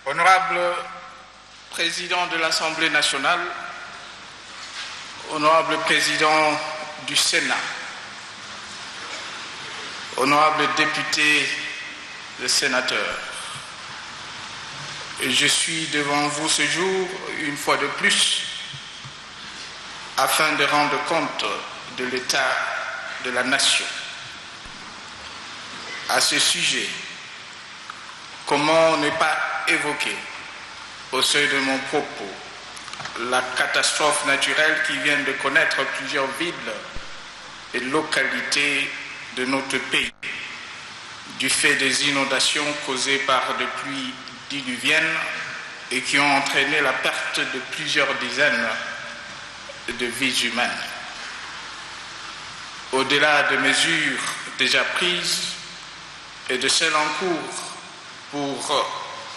Honorable Président de l'Assemblée nationale, Honorable Président du Sénat, Honorables députés et sénateurs, je suis devant vous ce jour, une fois de plus, afin de rendre compte de l'état de la nation. À ce sujet, comment ne pas évoquer, au seuil de mon propos, la catastrophe naturelle qui vient de connaître plusieurs villes et localités de notre pays, du fait des inondations causées par des pluies diluviennes et qui ont entraîné la perte de plusieurs dizaines de vies humaines. Au-delà des mesures déjà prises et de celles en cours pour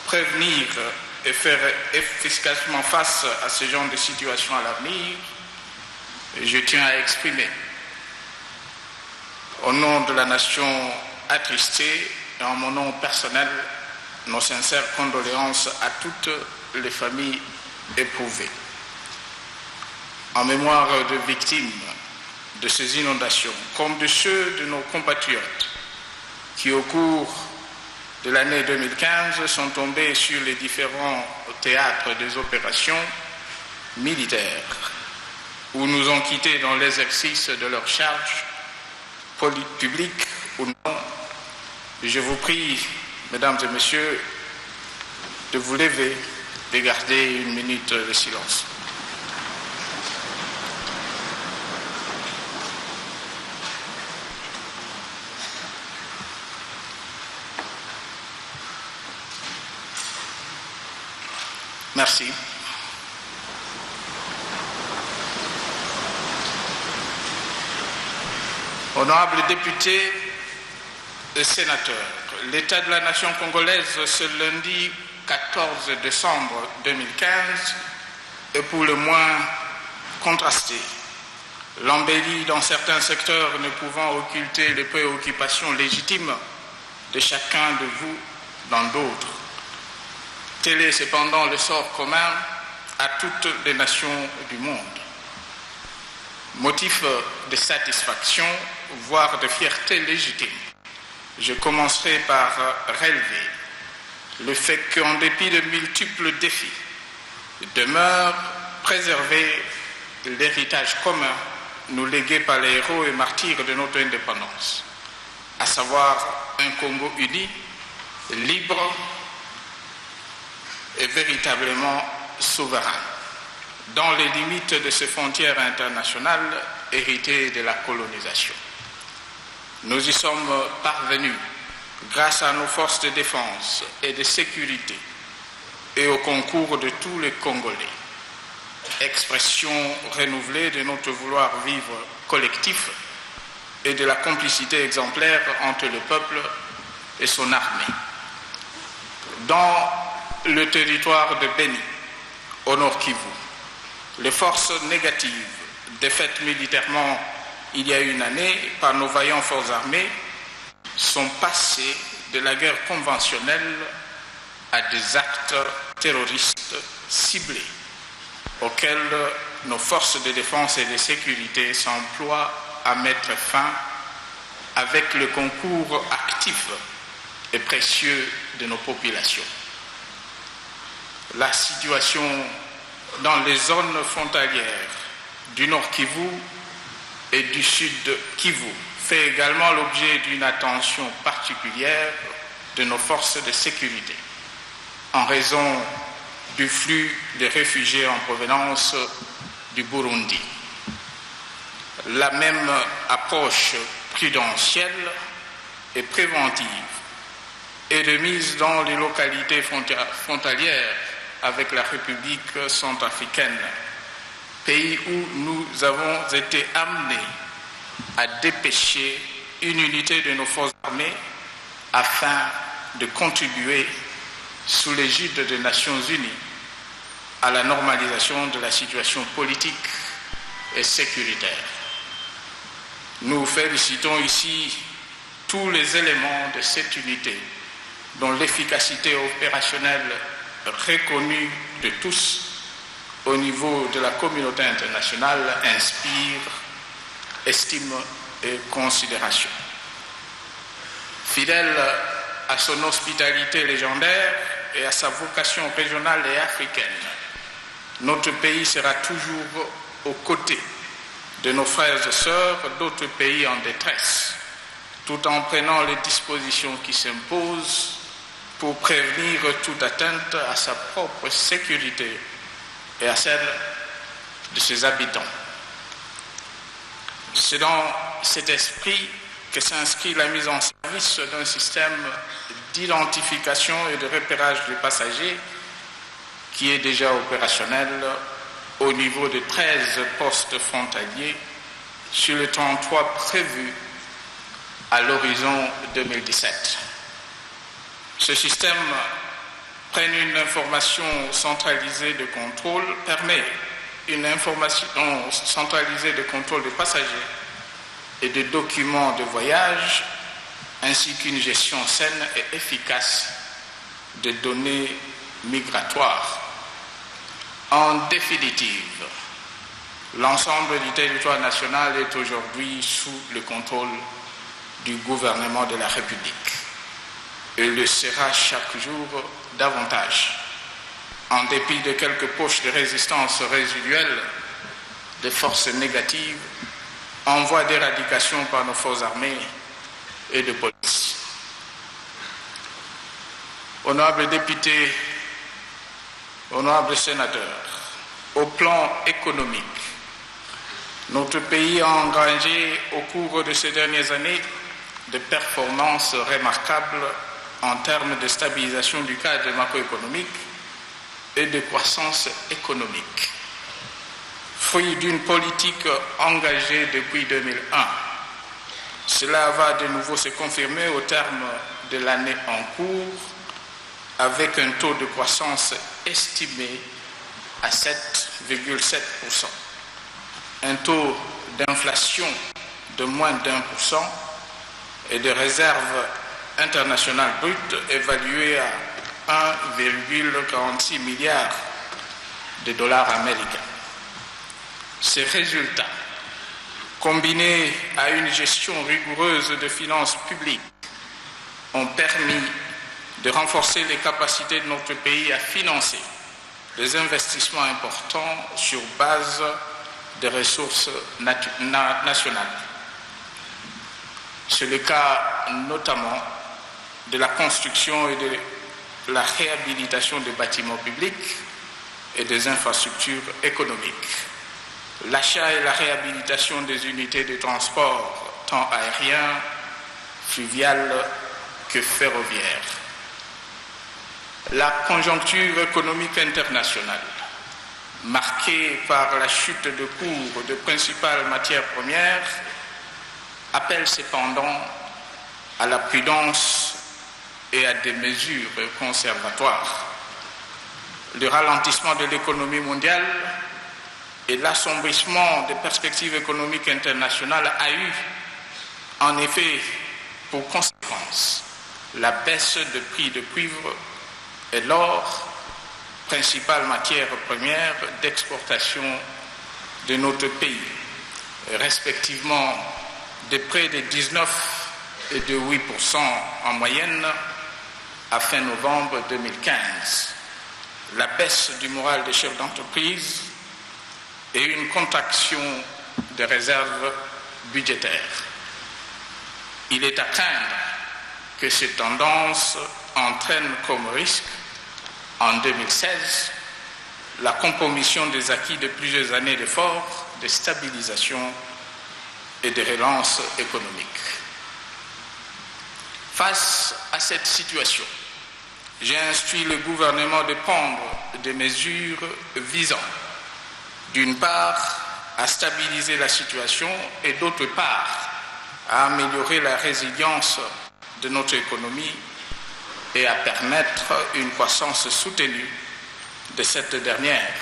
prévenir et faire efficacement face à ce genre de situation à l'avenir, je tiens à exprimer, au nom de la nation attristée et en mon nom personnel, nos sincères condoléances à toutes les familles éprouvées. En mémoire de victimes de ces inondations, comme de ceux de nos compatriotes qui, au cours de l'année 2015, sont tombés sur les différents théâtres des opérations militaires ou nous ont quittés dans l'exercice de leurs charges publiques ou non, je vous prie, mesdames et messieurs, de vous lever, de garder une minute de silence. Merci. Honorables députés et sénateurs, l'état de la nation congolaise ce lundi 14 décembre 2015 est pour le moins contrasté. L'embellie dans certains secteurs ne pouvant occulter les préoccupations légitimes de chacun de vous dans d'autres. Tel est cependant le sort commun à toutes les nations du monde. Motif de satisfaction, voire de fierté légitime, je commencerai par relever le fait qu'en dépit de multiples défis, demeure préservé l'héritage commun nous légué par les héros et martyrs de notre indépendance, à savoir un Congo uni, libre et véritablement souverain, dans les limites de ses frontières internationales héritées de la colonisation. Nous y sommes parvenus grâce à nos forces de défense et de sécurité et au concours de tous les Congolais, expression renouvelée de notre vouloir vivre collectif et de la complicité exemplaire entre le peuple et son armée. Dans le territoire de Beni, au Nord Kivu, les forces négatives défaites militairement il y a une année par nos vaillants forces armées sont passées de la guerre conventionnelle à des actes terroristes ciblés auxquels nos forces de défense et de sécurité s'emploient à mettre fin avec le concours actif et précieux de nos populations. La situation dans les zones frontalières du Nord Kivu et du Sud Kivu fait également l'objet d'une attention particulière de nos forces de sécurité en raison du flux de réfugiés en provenance du Burundi. La même approche prudentielle et préventive est de mise dans les localités frontalières avec la République centrafricaine, pays où nous avons été amenés à dépêcher une unité de nos forces armées afin de contribuer sous l'égide des Nations Unies à la normalisation de la situation politique et sécuritaire. Nous félicitons ici tous les éléments de cette unité dont l'efficacité opérationnelle reconnu de tous au niveau de la communauté internationale inspire estime et considération. Fidèle à son hospitalité légendaire et à sa vocation régionale et africaine, notre pays sera toujours aux côtés de nos frères et sœurs d'autres pays en détresse, tout en prenant les dispositions qui s'imposent pour prévenir toute atteinte à sa propre sécurité et à celle de ses habitants. C'est dans cet esprit que s'inscrit la mise en service d'un système d'identification et de repérage des passagers qui est déjà opérationnel au niveau de 13 postes frontaliers sur les 33 prévus à l'horizon 2017. Ce système prenne une information centralisée de contrôle, permet une information centralisée de contrôle des passagers et de documents de voyage, ainsi qu'une gestion saine et efficace des données migratoires. En définitive, l'ensemble du territoire national est aujourd'hui sous le contrôle du gouvernement de la République et le sera chaque jour davantage, en dépit de quelques poches de résistance résiduelles des forces négatives en voie d'éradication par nos forces armées et de police. Honorables députés, honorables sénateurs, au plan économique, notre pays a engrangé au cours de ces dernières années des performances remarquables en termes de stabilisation du cadre macroéconomique et de croissance économique. Fruit d'une politique engagée depuis 2001, cela va de nouveau se confirmer au terme de l'année en cours avec un taux de croissance estimé à 7,7%, un taux d'inflation de moins d'1% et de réserves internationales brutes évaluées à 1,46 milliard de dollars américains. Ces résultats, combinés à une gestion rigoureuse de finances publiques, ont permis de renforcer les capacités de notre pays à financer des investissements importants sur base des ressources nationales. C'est le cas notamment de la construction et de la réhabilitation des bâtiments publics et des infrastructures économiques, l'achat et la réhabilitation des unités de transport tant aérien, fluvial que ferroviaire. La conjoncture économique internationale, marquée par la chute de cours de principales matières premières, appelle cependant à la prudence et à des mesures conservatoires. Le ralentissement de l'économie mondiale et l'assombrissement des perspectives économiques internationales a eu en effet pour conséquence la baisse de prix de cuivre et l'or, principale matière première d'exportation de notre pays, respectivement de près de 19 et de 8% en moyenne à fin novembre 2015, la baisse du moral des chefs d'entreprise et une contraction des réserves budgétaires. Il est à craindre que ces tendances entraînent comme risque, en 2016, la compromission des acquis de plusieurs années d'efforts de stabilisation et de relance économique. Face à cette situation, j'ai instruit le gouvernement de prendre des mesures visant, d'une part, à stabiliser la situation et d'autre part, à améliorer la résilience de notre économie et à permettre une croissance soutenue de cette dernière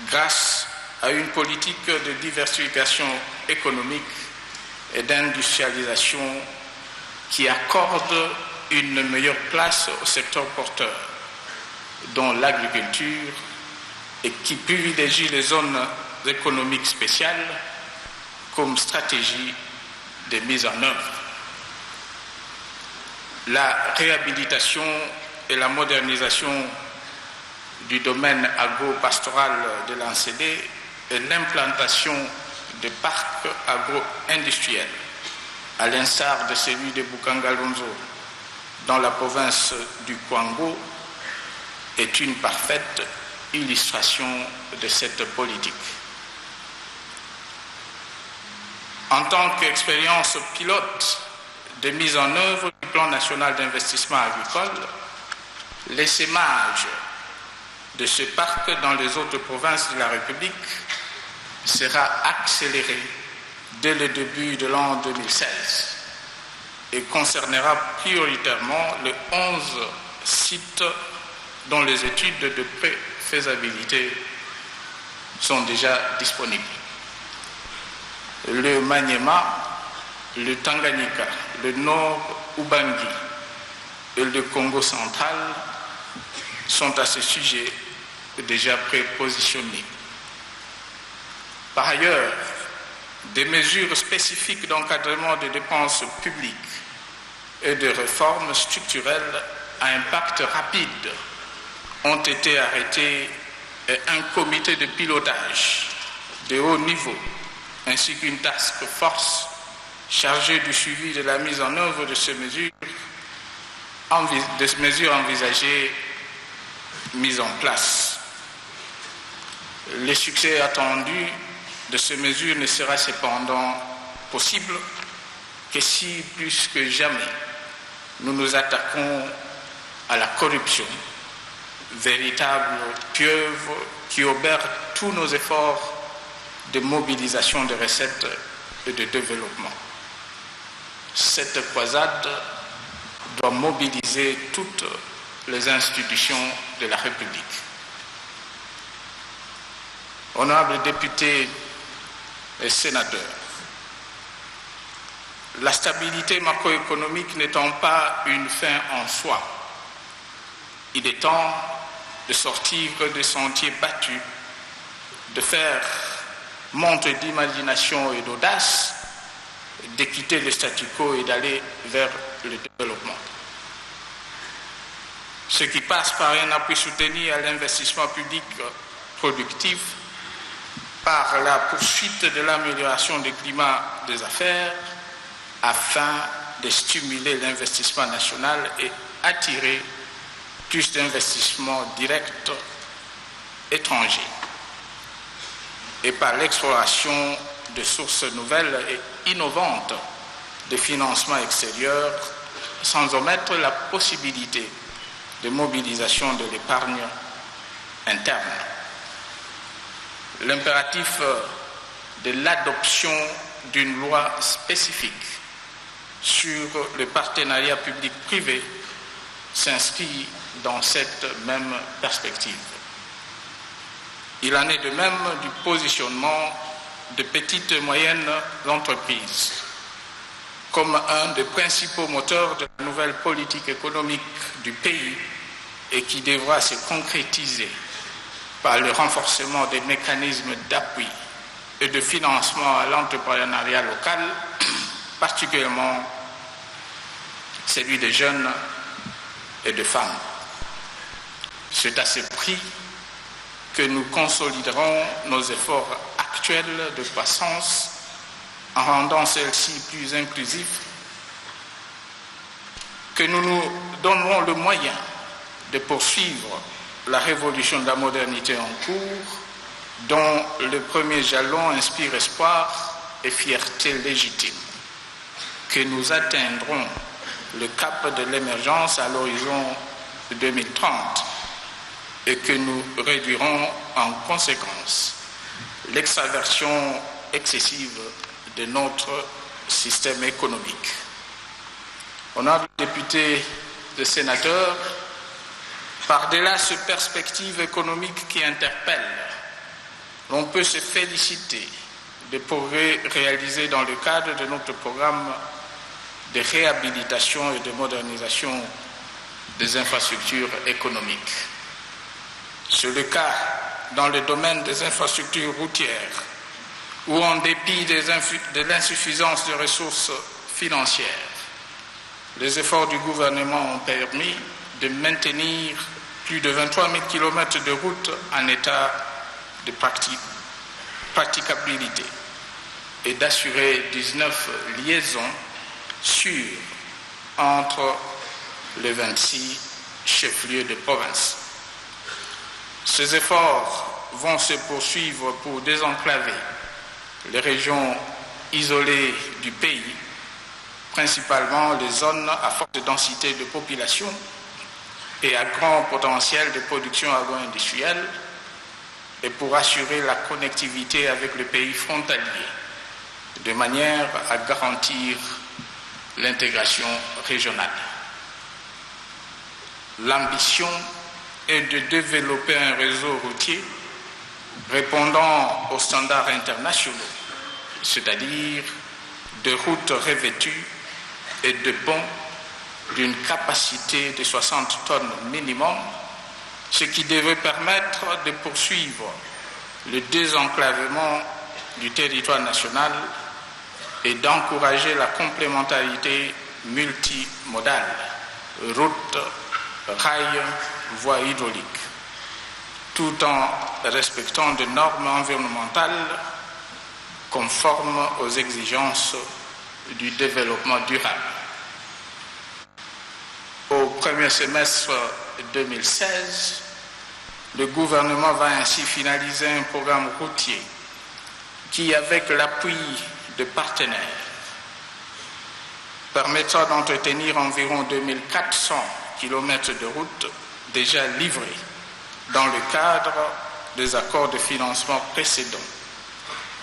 grâce à une politique de diversification économique et d'industrialisation qui accorde une meilleure place au secteur porteur, dont l'agriculture, et qui privilégie les zones économiques spéciales comme stratégie de mise en œuvre. La réhabilitation et la modernisation du domaine agro-pastoral de l'Ancédé et l'implantation de parcs agro-industriels, à l'instar de celui de Bukangalonzo dans la province du Kwango, est une parfaite illustration de cette politique. En tant qu'expérience pilote de mise en œuvre du plan national d'investissement agricole, l'essaimage de ce parc dans les autres provinces de la République sera accéléré dès le début de l'an 2016 et concernera prioritairement les 11 sites dont les études de préfaisabilité sont déjà disponibles. Le Maniema, le Tanganyika, le Nord Ubangi et le Congo central sont à ce sujet déjà prépositionnés. Par ailleurs, des mesures spécifiques d'encadrement des dépenses publiques et de réformes structurelles à impact rapide ont été arrêtées et un comité de pilotage de haut niveau ainsi qu'une task force chargée du suivi de la mise en œuvre de ces mesures envisagées mises en place. Le succès attendu de ces mesures ne sera cependant possible que si, plus que jamais, nous nous attaquons à la corruption, véritable pieuvre qui obère tous nos efforts de mobilisation de recettes et de développement. Cette croisade doit mobiliser toutes les institutions de la République. Honorables députés et sénateurs, la stabilité macroéconomique n'étant pas une fin en soi, il est temps de sortir des sentiers battus, de faire montre d'imagination et d'audace, de quitter le statu quo et d'aller vers le développement. Ce qui passe par un appui soutenu à l'investissement public productif, par la poursuite de l'amélioration du climat des affaires, afin de stimuler l'investissement national et attirer plus d'investissements directs étrangers, et par l'exploration de sources nouvelles et innovantes de financement extérieur, sans omettre la possibilité de mobilisation de l'épargne interne. L'impératif de l'adoption d'une loi spécifique sur le partenariat public-privé s'inscrit dans cette même perspective. Il en est de même du positionnement de petites et moyennes entreprises comme un des principaux moteurs de la nouvelle politique économique du pays et qui devra se concrétiser par le renforcement des mécanismes d'appui et de financement à l'entrepreneuriat local, particulièrement celui des jeunes et des femmes. C'est à ce prix que nous consoliderons nos efforts actuels de croissance en rendant celle-ci plus inclusive, que nous nous donnerons le moyen de poursuivre la révolution de la modernité en cours, dont le premier jalon inspire espoir et fierté légitime, que nous atteindrons le cap de l'émergence à l'horizon 2030 et que nous réduirons en conséquence l'extraversion excessive de notre système économique. Honorables députés et sénateurs, par-delà ces perspectives économiques qui interpellent, l'on peut se féliciter des progrès réalisés dans le cadre de notre programme de réhabilitation et de modernisation des infrastructures économiques. C'est le cas dans le domaine des infrastructures routières, où en dépit de l'insuffisance de ressources financières, les efforts du gouvernement ont permis de maintenir plus de 23 000 km de routes en état de praticabilité et d'assurer 19 liaisons sûres entre les 26 chefs-lieux de province. Ces efforts vont se poursuivre pour désenclaver les régions isolées du pays, principalement les zones à forte densité de population et à grand potentiel de production agro-industrielle, et pour assurer la connectivité avec le pays frontalier, de manière à garantir l'intégration régionale. L'ambition est de développer un réseau routier répondant aux standards internationaux, c'est-à-dire de routes revêtues et de ponts d'une capacité de 60 tonnes minimum, ce qui devrait permettre de poursuivre le désenclavement du territoire national et d'encourager la complémentarité multimodale, route, rail, voie hydraulique, tout en respectant des normes environnementales conformes aux exigences du développement durable. Au premier semestre 2016, le gouvernement va ainsi finaliser un programme routier qui, avec l'appui de partenaires, permettra d'entretenir environ 2400 km de routes déjà livrés dans le cadre des accords de financement précédents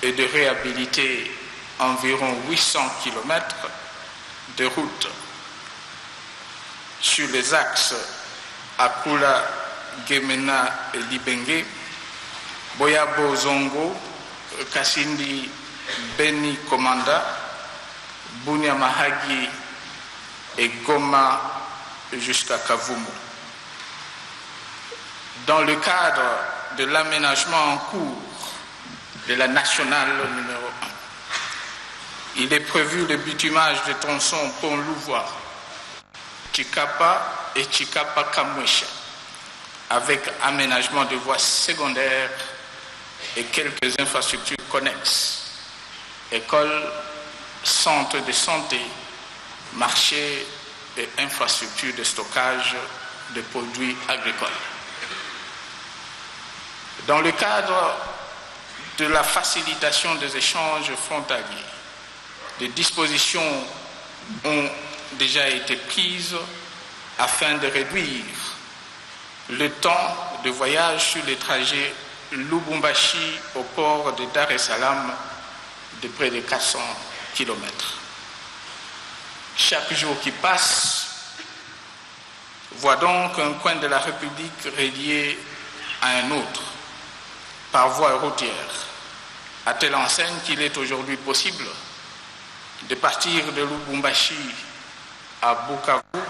et de réhabiliter environ 800 km de routes sur les axes Akula, Gemena et Libenge, Boyabo Zongo, Kasindi, Beni Komanda, Bunia Mahagi et Goma jusqu'à Kavumu. Dans le cadre de l'aménagement en cours de la nationale numéro 1, il est prévu le bitumage de tronçons Pont-Louvois, Chikapa et Chikapa-Kamwesha, avec aménagement de voies secondaires et quelques infrastructures connexes, écoles, centres de santé, marchés et infrastructures de stockage de produits agricoles. Dans le cadre de la facilitation des échanges frontaliers, des dispositions ont déjà été prises afin de réduire le temps de voyage sur les trajets Lubumbashi au port de Dar es Salaam de près de 400 km. Chaque jour qui passe voit donc un coin de la République relié à un autre par voie routière, à telle enseigne qu'il est aujourd'hui possible de partir de Lubumbashi à Bukavu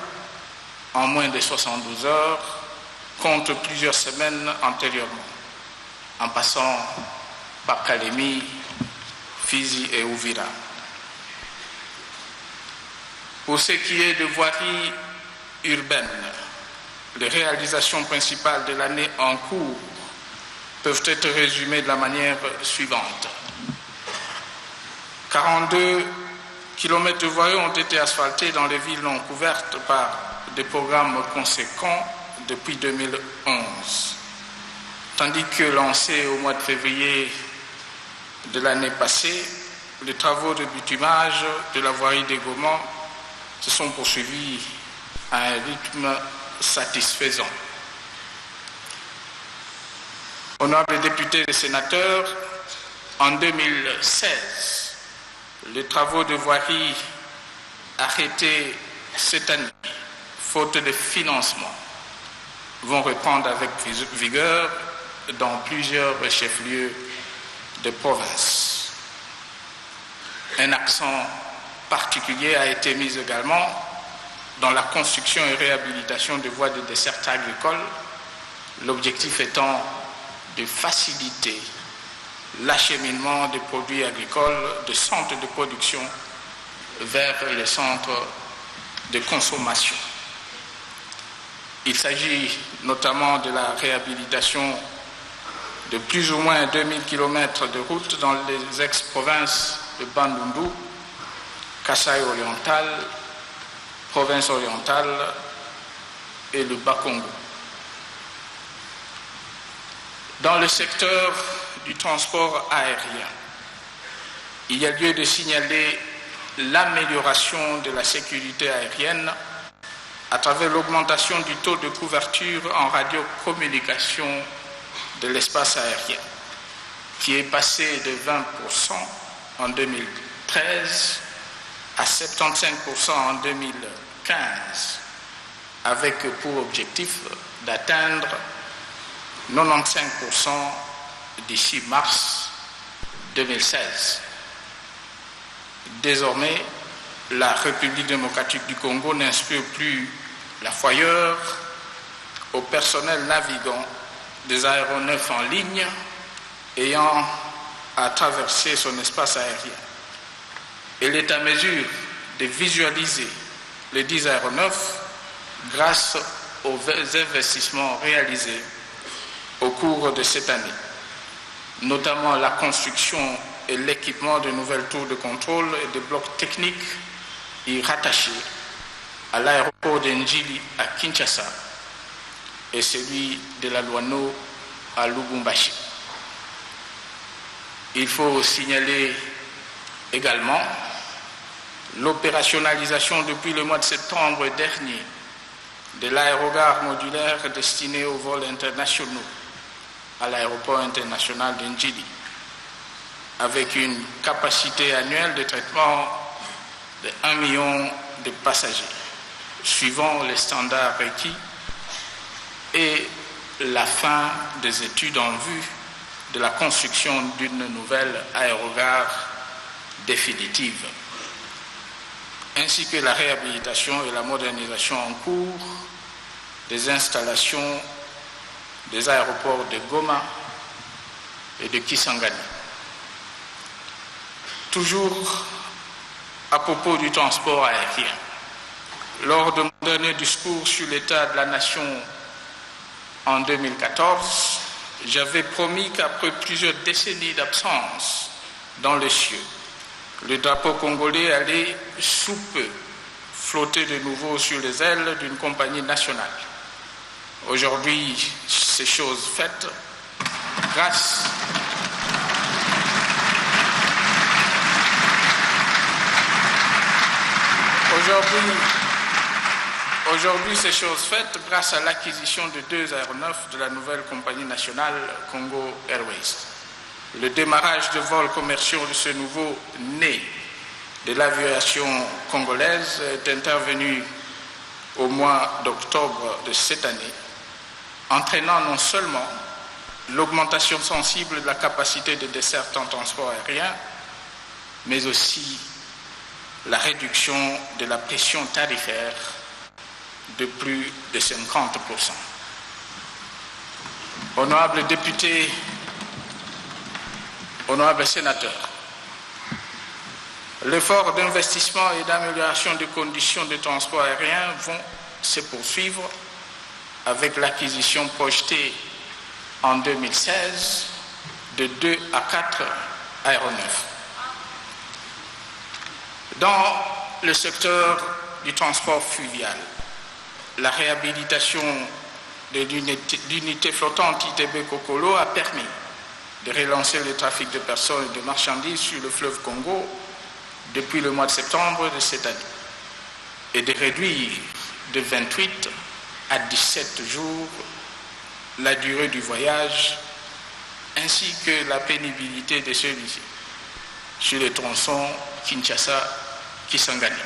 en moins de 72 heures, contre plusieurs semaines antérieurement, en passant par Kalemi, Fizi et Uvira. Pour ce qui est de voirie urbaine, les réalisations principales de l'année en cours peuvent être résumées de la manière suivante. 42 km de voiries ont été asphaltés dans les villes non couvertes par des programmes conséquents depuis 2011, tandis que lancés au mois de février de l'année passée, les travaux de bitumage de la voirie des Goma se sont poursuivis à un rythme satisfaisant. Honorables députés et sénateurs, en 2016, les travaux de voirie arrêtés cette année, faute de financement, vont reprendre avec vigueur dans plusieurs chefs-lieux de province. Un accent particulier a été mis également dans la construction et réhabilitation de voies de desserte agricole l'objectif étant de faciliter l'acheminement des produits agricoles de centres de production vers les centres de consommation. Il s'agit notamment de la réhabilitation de plus ou moins 2000 km de routes dans les ex-provinces de Bandundu, Kasaï oriental, province orientale et le Bas-Congo. Dans le secteur du transport aérien, il y a lieu de signaler l'amélioration de la sécurité aérienne à travers l'augmentation du taux de couverture en radiocommunication de l'espace aérien, qui est passé de 20% en 2013 à 75% en 2015, avec pour objectif d'atteindre 95% d'ici mars 2016. Désormais, la République démocratique du Congo n'inspire plus la frayeur au personnel navigant des aéronefs en ligne ayant à traverser son espace aérien. Elle est à mesure de visualiser les 10 aéronefs grâce aux investissements réalisés au cours de cette année, notamment la construction et l'équipement de nouvelles tours de contrôle et de blocs techniques y rattachés à l'aéroport d'Njili à Kinshasa et celui de la Luano à Lubumbashi. Il faut signaler également l'opérationnalisation depuis le mois de septembre dernier de l'aérogare modulaire destiné aux vols internationaux à l'aéroport international d'Njili, avec une capacité annuelle de traitement de 1 million de passagers, suivant les standards requis, et la fin des études en vue de la construction d'une nouvelle aérogare définitive, ainsi que la réhabilitation et la modernisation en cours des installations des aéroports de Goma et de Kisangani. Toujours à propos du transport aérien, lors de mon dernier discours sur l'état de la nation en 2014, j'avais promis qu'après plusieurs décennies d'absence dans les cieux, le drapeau congolais allait sous peu flotter de nouveau sur les ailes d'une compagnie nationale. Aujourd'hui, c'est chose faite grâce Aujourd'hui, c'est chose faite grâce à l'acquisition de 2 aéronefs de la nouvelle compagnie nationale Congo Airways. Le démarrage de vols commerciaux de ce nouveau né de l'aviation congolaise est intervenu au mois d'octobre de cette année, entraînant non seulement l'augmentation sensible de la capacité de desserte en transport aérien, mais aussi la réduction de la pression tarifaire de plus de 50%. Honorables députés, honorables sénateurs, l'effort d'investissement et d'amélioration des conditions de transport aérien vont se poursuivre avec l'acquisition projetée en 2016 de 2 à 4 aéronefs. Dans le secteur du transport fluvial, la réhabilitation de l'unité flottante ITB Kokolo a permis de relancer le trafic de personnes et de marchandises sur le fleuve Congo depuis le mois de septembre de cette année et de réduire de 28 à 17 jours la durée du voyage ainsi que la pénibilité de celui-ci sur les tronçons Kinshasa-Kisangani.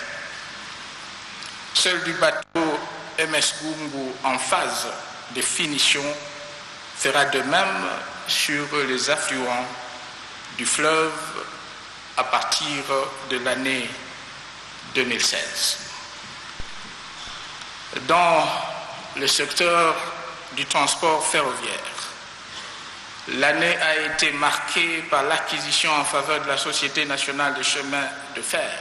Seul du bateau MS Gungu en phase de finition fera de même sur les affluents du fleuve à partir de l'année 2016. Dans le secteur du transport ferroviaire. L'année a été marquée par l'acquisition en faveur de la Société nationale de chemins de fer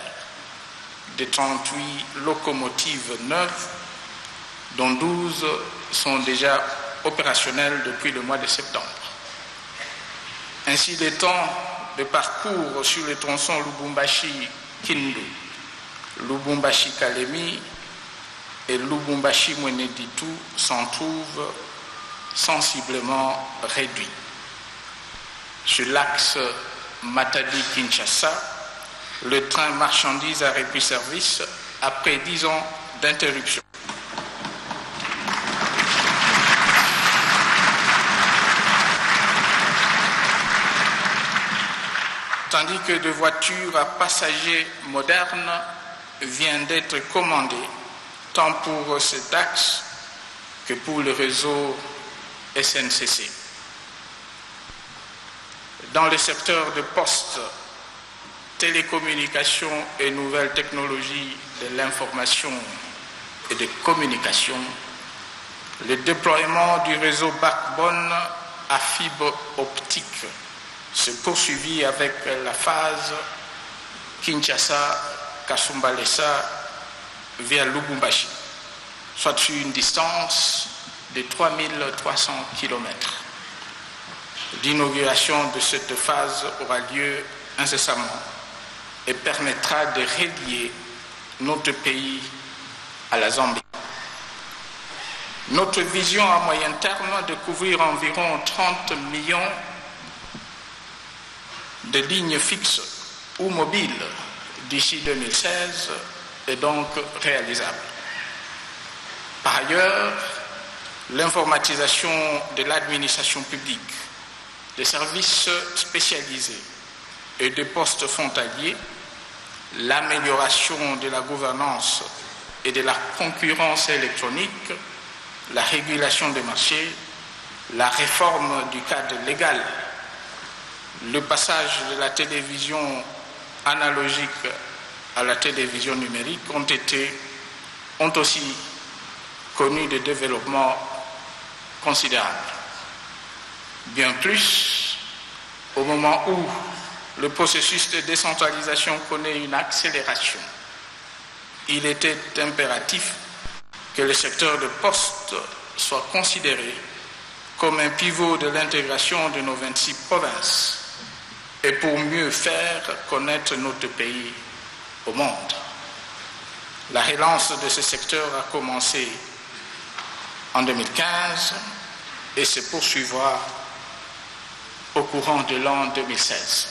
de 38 locomotives neuves, dont 12 sont déjà opérationnelles depuis le mois de septembre. Ainsi, les temps de parcours sur le tronçon Lubumbashi-Kindu, Lubumbashi-Kalemi et Lubumbashi-Mweneditu s'en trouvent sensiblement réduits. Sur l'axe Matadi-Kinshasa, le train marchandises a repris service après 10 ans d'interruption. Tandis que de voitures à passagers modernes viennent d'être commandées, tant pour cet axe que pour le réseau SNCC. Dans le secteur de postes, télécommunications et nouvelles technologies de l'information et des communications, le déploiement du réseau backbone à fibre optique se poursuivit avec la phase Kinshasa-Kasumbalesa via Lubumbashi, soit sur une distance de 3300 km. L'inauguration de cette phase aura lieu incessamment et permettra de relier notre pays à la Zambie. Notre vision à moyen terme de couvrir environ 30 millions de lignes fixes ou mobiles d'ici 2016 est donc réalisable. Par ailleurs, l'informatisation de l'administration publique, des services spécialisés et des postes frontaliers, l'amélioration de la gouvernance et de la concurrence électronique, la régulation des marchés, la réforme du cadre légal, le passage de la télévision analogique à la télévision numérique ont aussi connu des développements considérables. Bien plus, au moment où le processus de décentralisation connaît une accélération, il était impératif que le secteur de poste soit considéré comme un pivot de l'intégration de nos 26 provinces et pour mieux faire connaître notre pays au monde. La relance de ce secteur a commencé en 2015 et se poursuivra au courant de l'an 2016.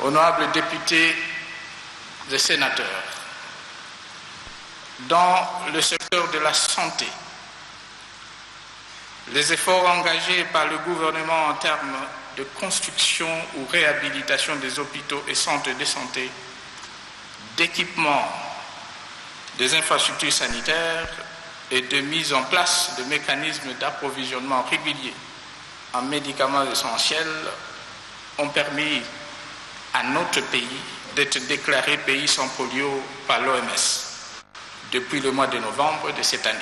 Honorables députés et sénateurs, dans le secteur de la santé, les efforts engagés par le gouvernement en termes de construction ou réhabilitation des hôpitaux et centres de santé, d'équipement des infrastructures sanitaires et de mise en place de mécanismes d'approvisionnement réguliers en médicaments essentiels ont permis à notre pays d'être déclaré pays sans polio par l'OMS depuis le mois de novembre de cette année.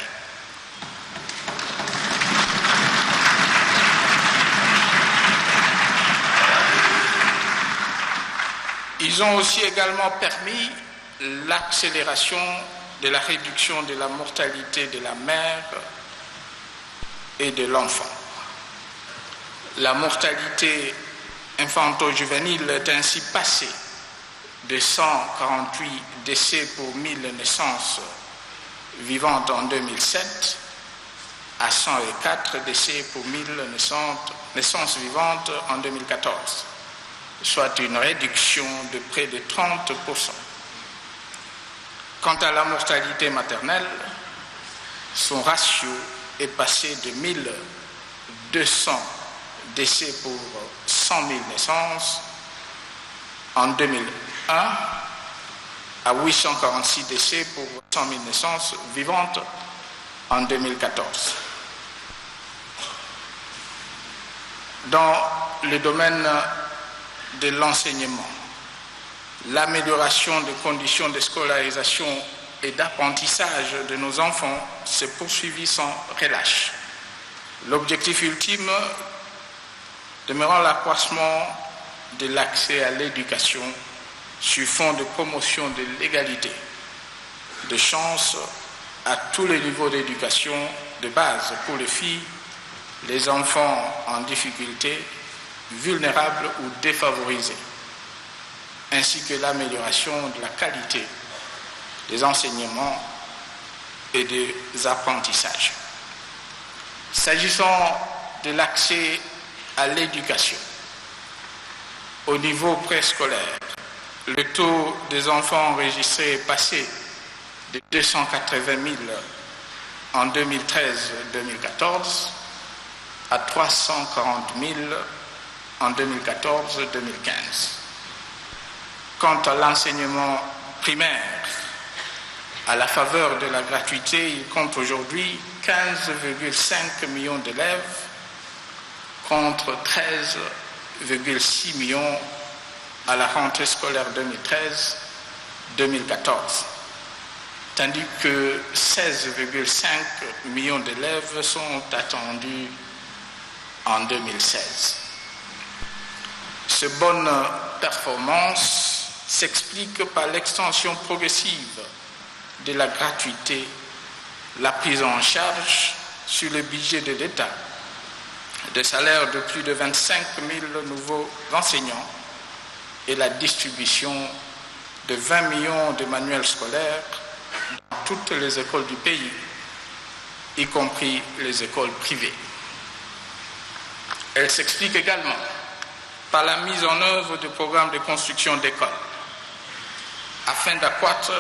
Ils ont aussi également permis l'accélération de la réduction de la mortalité de la mère et de l'enfant. La mortalité infanto-juvénile est ainsi passée de 148 décès pour 1000 naissances vivantes en 2007 à 104 décès pour 1000 naissances vivantes en 2014, soit une réduction de près de 30%. Quant à la mortalité maternelle, son ratio est passé de 1200 décès pour 100 000 naissances en 2001 à 846 décès pour 100 000 naissances vivantes en 2014. Dans le domaine de l'enseignement, l'amélioration des conditions de scolarisation et d'apprentissage de nos enfants s'est poursuivi sans relâche. L'objectif ultime demeurant l'accroissement de l'accès à l'éducation sur fond de promotion de l'égalité, de chance à tous les niveaux d'éducation de base pour les filles, les enfants en difficulté, vulnérables ou défavorisés, ainsi que l'amélioration de la qualité des enseignements et des apprentissages. S'agissant de l'accès à l'éducation, au niveau préscolaire, le taux des enfants enregistrés est passé de 280 000 en 2013-2014 à 340 000 en 2014-2015. Quant à l'enseignement primaire, à la faveur de la gratuité, il compte aujourd'hui 15,5 millions d'élèves contre 13,6 millions à la rentrée scolaire 2013-2014, tandis que 16,5 millions d'élèves sont attendus en 2016. Cette bonne performance s'explique par l'extension progressive de la gratuité, la prise en charge sur le budget de l'État des salaires de plus de 25 000 nouveaux enseignants et la distribution de 20 millions de manuels scolaires dans toutes les écoles du pays, y compris les écoles privées. Elle s'explique également par la mise en œuvre de programmes de construction d'écoles afin d'accroître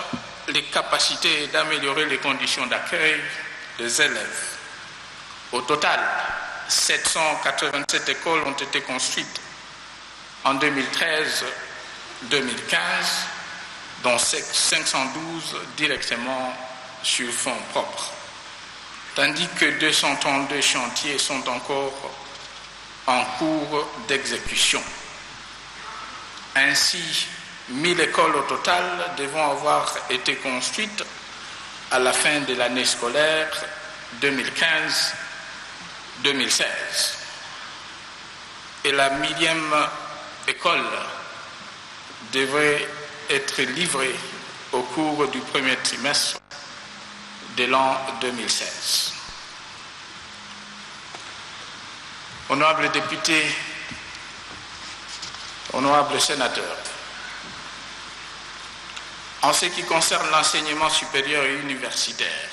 les capacités et d'améliorer les conditions d'accueil des élèves. Au total, 787 écoles ont été construites en 2013-2015, dont 512 directement sur fonds propres, tandis que 232 chantiers sont encore en cours d'exécution. Ainsi, 1000 écoles au total devront avoir été construites à la fin de l'année scolaire 2015-2016. Et la 1000e école devrait être livrée au cours du premier trimestre de l'an 2016. Honorables députés, honorables sénateurs, en ce qui concerne l'enseignement supérieur et universitaire,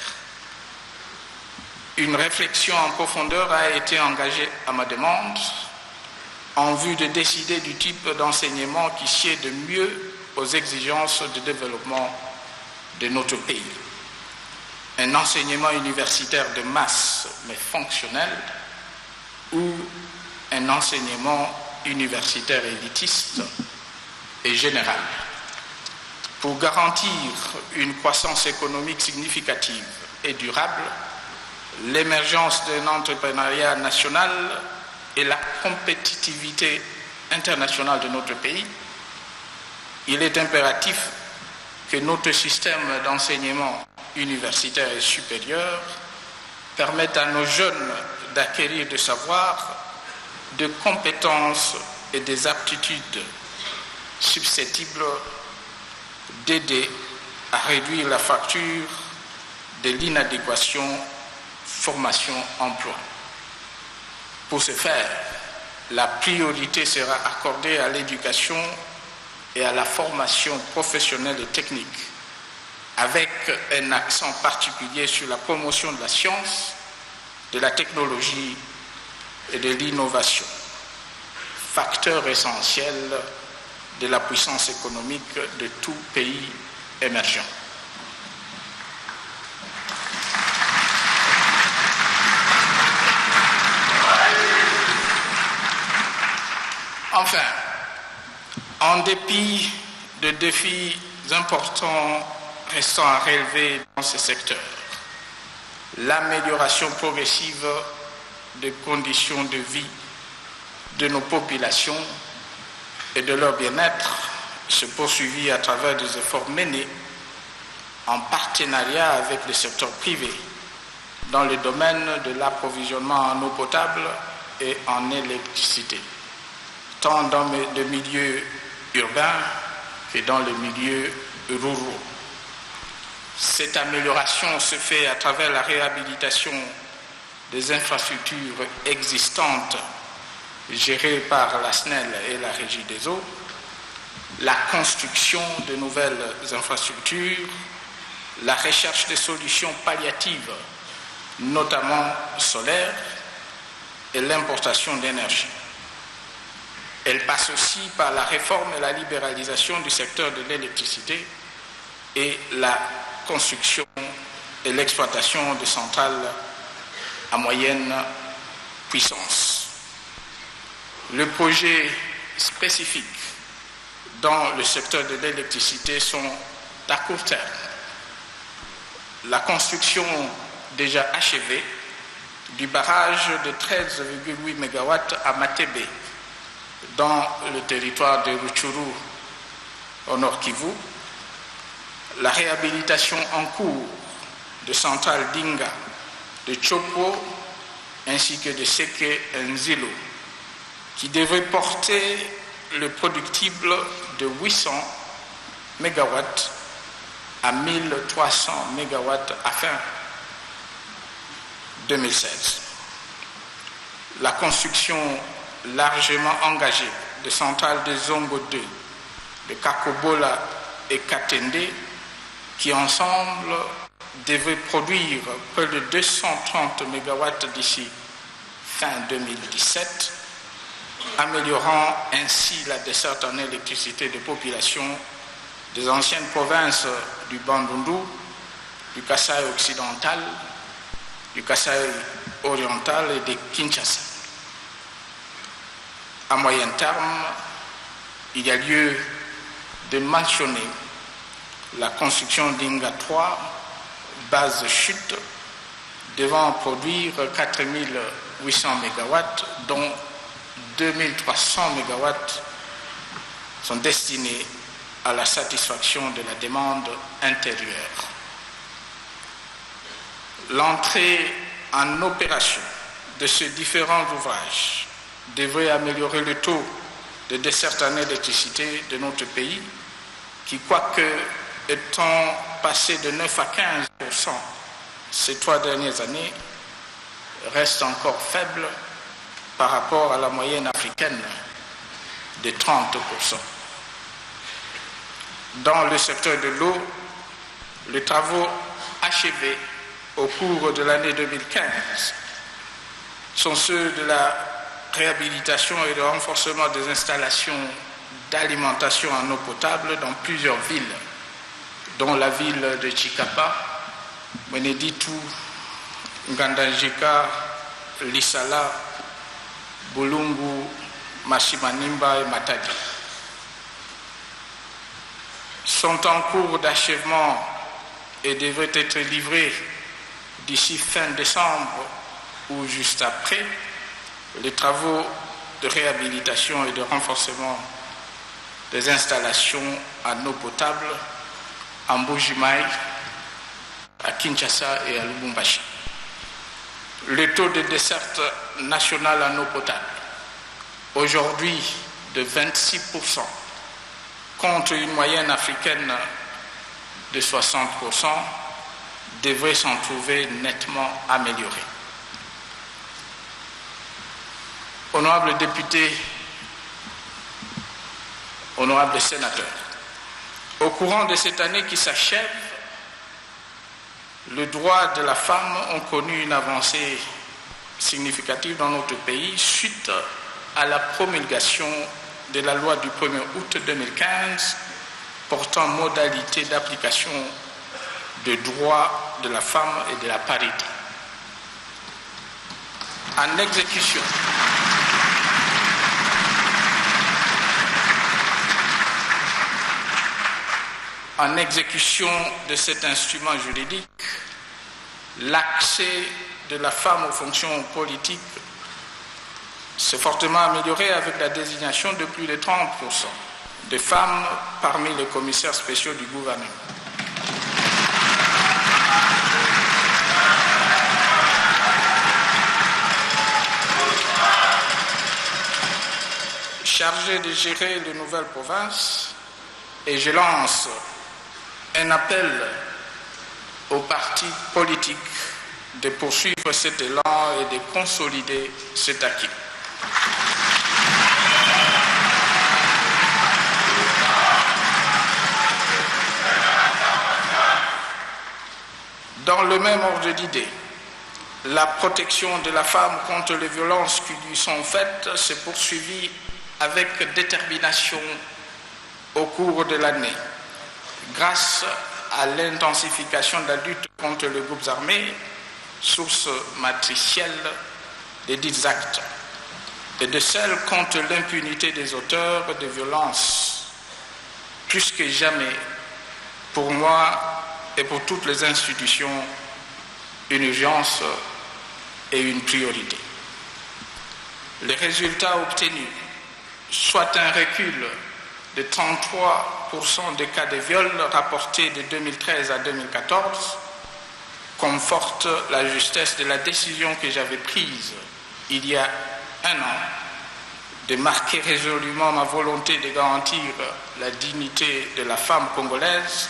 une réflexion en profondeur a été engagée à ma demande en vue de décider du type d'enseignement qui sied de mieux aux exigences de développement de notre pays. Un enseignement universitaire de masse mais fonctionnel ou un enseignement universitaire élitiste et général. Pour garantir une croissance économique significative et durable, l'émergence d'un entrepreneuriat national et la compétitivité internationale de notre pays, il est impératif que notre système d'enseignement universitaire et supérieur permette à nos jeunes d'acquérir des savoirs, des compétences et des aptitudes susceptibles d'aider à réduire la fracture de l'inadéquation formation-emploi. Pour ce faire, la priorité sera accordée à l'éducation et à la formation professionnelle et technique, avec un accent particulier sur la promotion de la science, de la technologie et de l'innovation, facteur essentiel de la puissance économique de tout pays émergent. Enfin, en dépit de défis importants restant à relever dans ce secteur, l'amélioration progressive des conditions de vie de nos populations et de leur bien-être se poursuivit à travers des efforts menés en partenariat avec le secteur privé dans le domaine de l'approvisionnement en eau potable et en électricité, tant dans le milieu urbain que dans les milieux ruraux. Cette amélioration se fait à travers la réhabilitation des infrastructures existantes gérées par la SNEL et la Régie des eaux, la construction de nouvelles infrastructures, la recherche de solutions palliatives, notamment solaires, et l'importation d'énergie. Elle passe aussi par la réforme et la libéralisation du secteur de l'électricité et la construction et l'exploitation de centrales à moyenne puissance. Les projets spécifiques dans le secteur de l'électricité sont à court terme. La construction déjà achevée du barrage de 13,8 MW à Matébé, dans le territoire de Rutshuru, au Nord Kivu, la réhabilitation en cours de centrales d'Inga, de Chopo, ainsi que de Seke Nzilo, qui devrait porter le productible de 800 MW à 1300 MW à fin 2016. La construction largement engagée de centrales de Zongo 2, de Kakobola et Katende, qui ensemble devraient produire près de 230 MW d'ici fin 2017, améliorant ainsi la desserte en électricité des populations des anciennes provinces du Bandundu, du Kasaï occidental, du Kasaï oriental et de Kinshasa. À moyen terme, il y a lieu de mentionner la construction d'Inga 3, base chute, devant produire 4800 MW, dont 2300 MW sont destinés à la satisfaction de la demande intérieure. L'entrée en opération de ces différents ouvrages devrait améliorer le taux de desserte en électricité de notre pays, qui, quoique étant passé de 9 à 15% ces 3 dernières années, reste encore faible par rapport à la moyenne africaine de 30%. Dans le secteur de l'eau, les travaux achevés au cours de l'année 2015 sont ceux de la réhabilitation et de renforcement des installations d'alimentation en eau potable dans plusieurs villes, dont la ville de Chikapa, Meneditu, Ngandajika, Lisala, Bulungu, Mashimanimba et Matadi. Sont en cours d'achèvement et devraient être livrés d'ici fin décembre ou juste après les travaux de réhabilitation et de renforcement des installations en eau potable à Mbujimaï, à Kinshasa et à Lubumbashi. Le taux de desserte nationale en eau potable, aujourd'hui de 26%, contre une moyenne africaine de 60%, devrait s'en trouver nettement amélioré. Honorables députés, honorables sénateurs, au courant de cette année qui s'achève, les droits de la femme ont connu une avancée significative dans notre pays suite à la promulgation de la loi du 1er août 2015 portant modalité d'application des droits de la femme et de la parité. En exécution de cet instrument juridique, l'accès de la femme aux fonctions politiques s'est fortement amélioré avec la désignation de plus de 30% de femmes parmi les commissaires spéciaux du gouvernement. chargé de gérer les nouvelles provinces et je lance un appel aux partis politiques de poursuivre cet élan et de consolider cet acquis. Dans le même ordre d'idées, la protection de la femme contre les violences qui lui sont faites s'est poursuivie avec détermination au cours de l'année, grâce à l'intensification de la lutte contre les groupes armés, source matricielle des dits actes, et de celle contre l'impunité des auteurs de violences, plus que jamais, pour moi et pour toutes les institutions, une urgence et une priorité. Les résultats obtenus, soit un recul de 33% des cas de viol rapportés de 2013 à 2014, confortent la justesse de la décision que j'avais prise il y a un an de marquer résolument ma volonté de garantir la dignité de la femme congolaise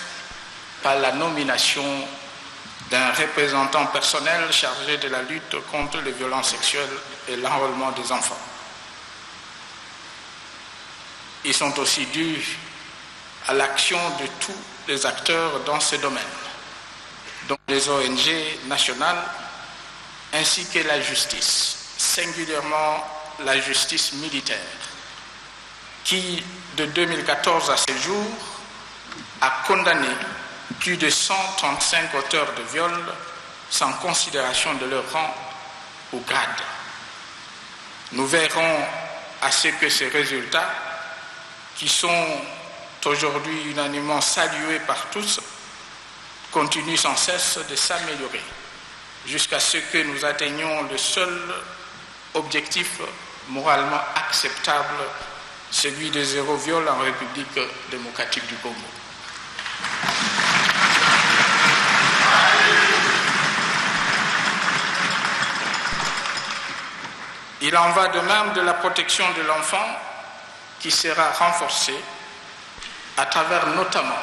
par la nomination d'un représentant personnel chargé de la lutte contre les violences sexuelles et l'enrôlement des enfants. Ils sont aussi dus à l'action de tous les acteurs dans ce domaine, dont les ONG nationales ainsi que la justice, singulièrement la justice militaire, qui, de 2014 à ce jour, a condamné plus de 135 auteurs de viol sans considération de leur rang ou grade. Nous verrons à ce que ces résultats, qui sont aujourd'hui unanimement salués par tous, continuent sans cesse de s'améliorer jusqu'à ce que nous atteignions le seul objectif moralement acceptable, celui de zéro viol en République démocratique du Congo. Il en va de même de la protection de l'enfant qui sera renforcée à travers notamment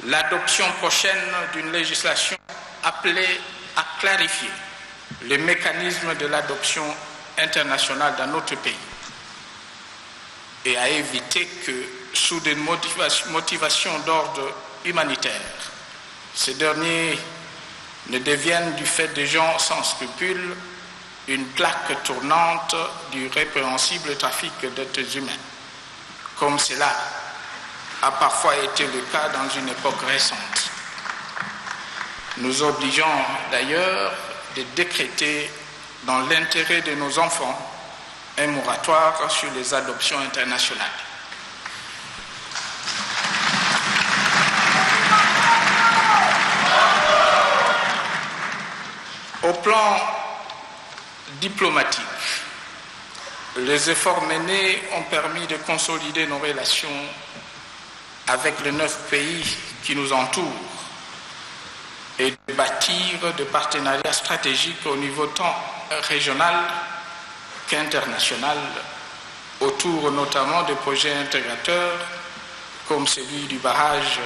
l'adoption prochaine d'une législation appelée à clarifier les mécanismes de l'adoption internationale dans notre pays et à éviter que, sous des motivations d'ordre humanitaire, ces derniers ne deviennent, du fait des gens sans scrupules, une plaque tournante du répréhensible trafic d'êtres humains, comme cela a parfois été le cas dans une époque récente. Nous obligeons d'ailleurs de décréter, dans l'intérêt de nos enfants, un moratoire sur les adoptions internationales. Au plan diplomatique, les efforts menés ont permis de consolider nos relations avec les 9 pays qui nous entourent et de bâtir des partenariats stratégiques au niveau tant régional qu'international, autour notamment de projets intégrateurs comme celui du barrage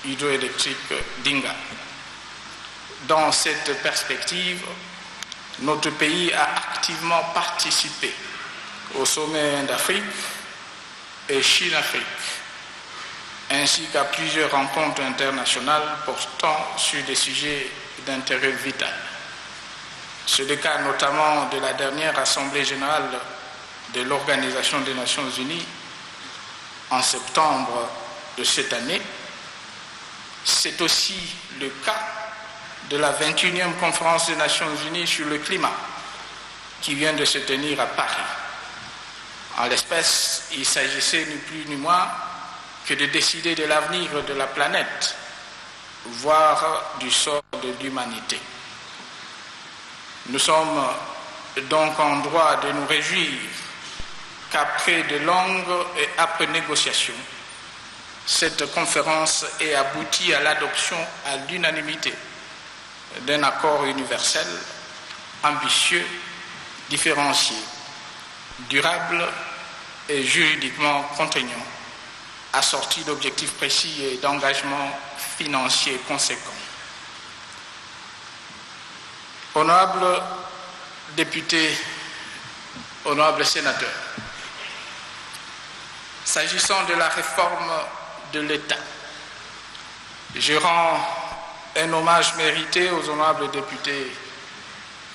hydroélectrique d'Inga. Dans cette perspective, notre pays a activement participé au sommet Inde-Afrique et Chine-Afrique, ainsi qu'à plusieurs rencontres internationales portant sur des sujets d'intérêt vital. C'est le cas notamment de la dernière Assemblée générale de l'Organisation des Nations Unies en septembre de cette année. C'est aussi le cas de la 21e conférence des Nations Unies sur le climat qui vient de se tenir à Paris. En l'espèce, il s'agissait ni plus ni moins que de décider de l'avenir de la planète, voire du sort de l'humanité. Nous sommes donc en droit de nous réjouir qu'après de longues et âpres négociations, cette conférence ait abouti à l'adoption à l'unanimité d'un accord universel, ambitieux, différencié, durable et juridiquement contraignant, assortis d'objectifs précis et d'engagements financiers conséquents. Honorables députés, honorables sénateurs, s'agissant de la réforme de l'État, je rends un hommage mérité aux honorables députés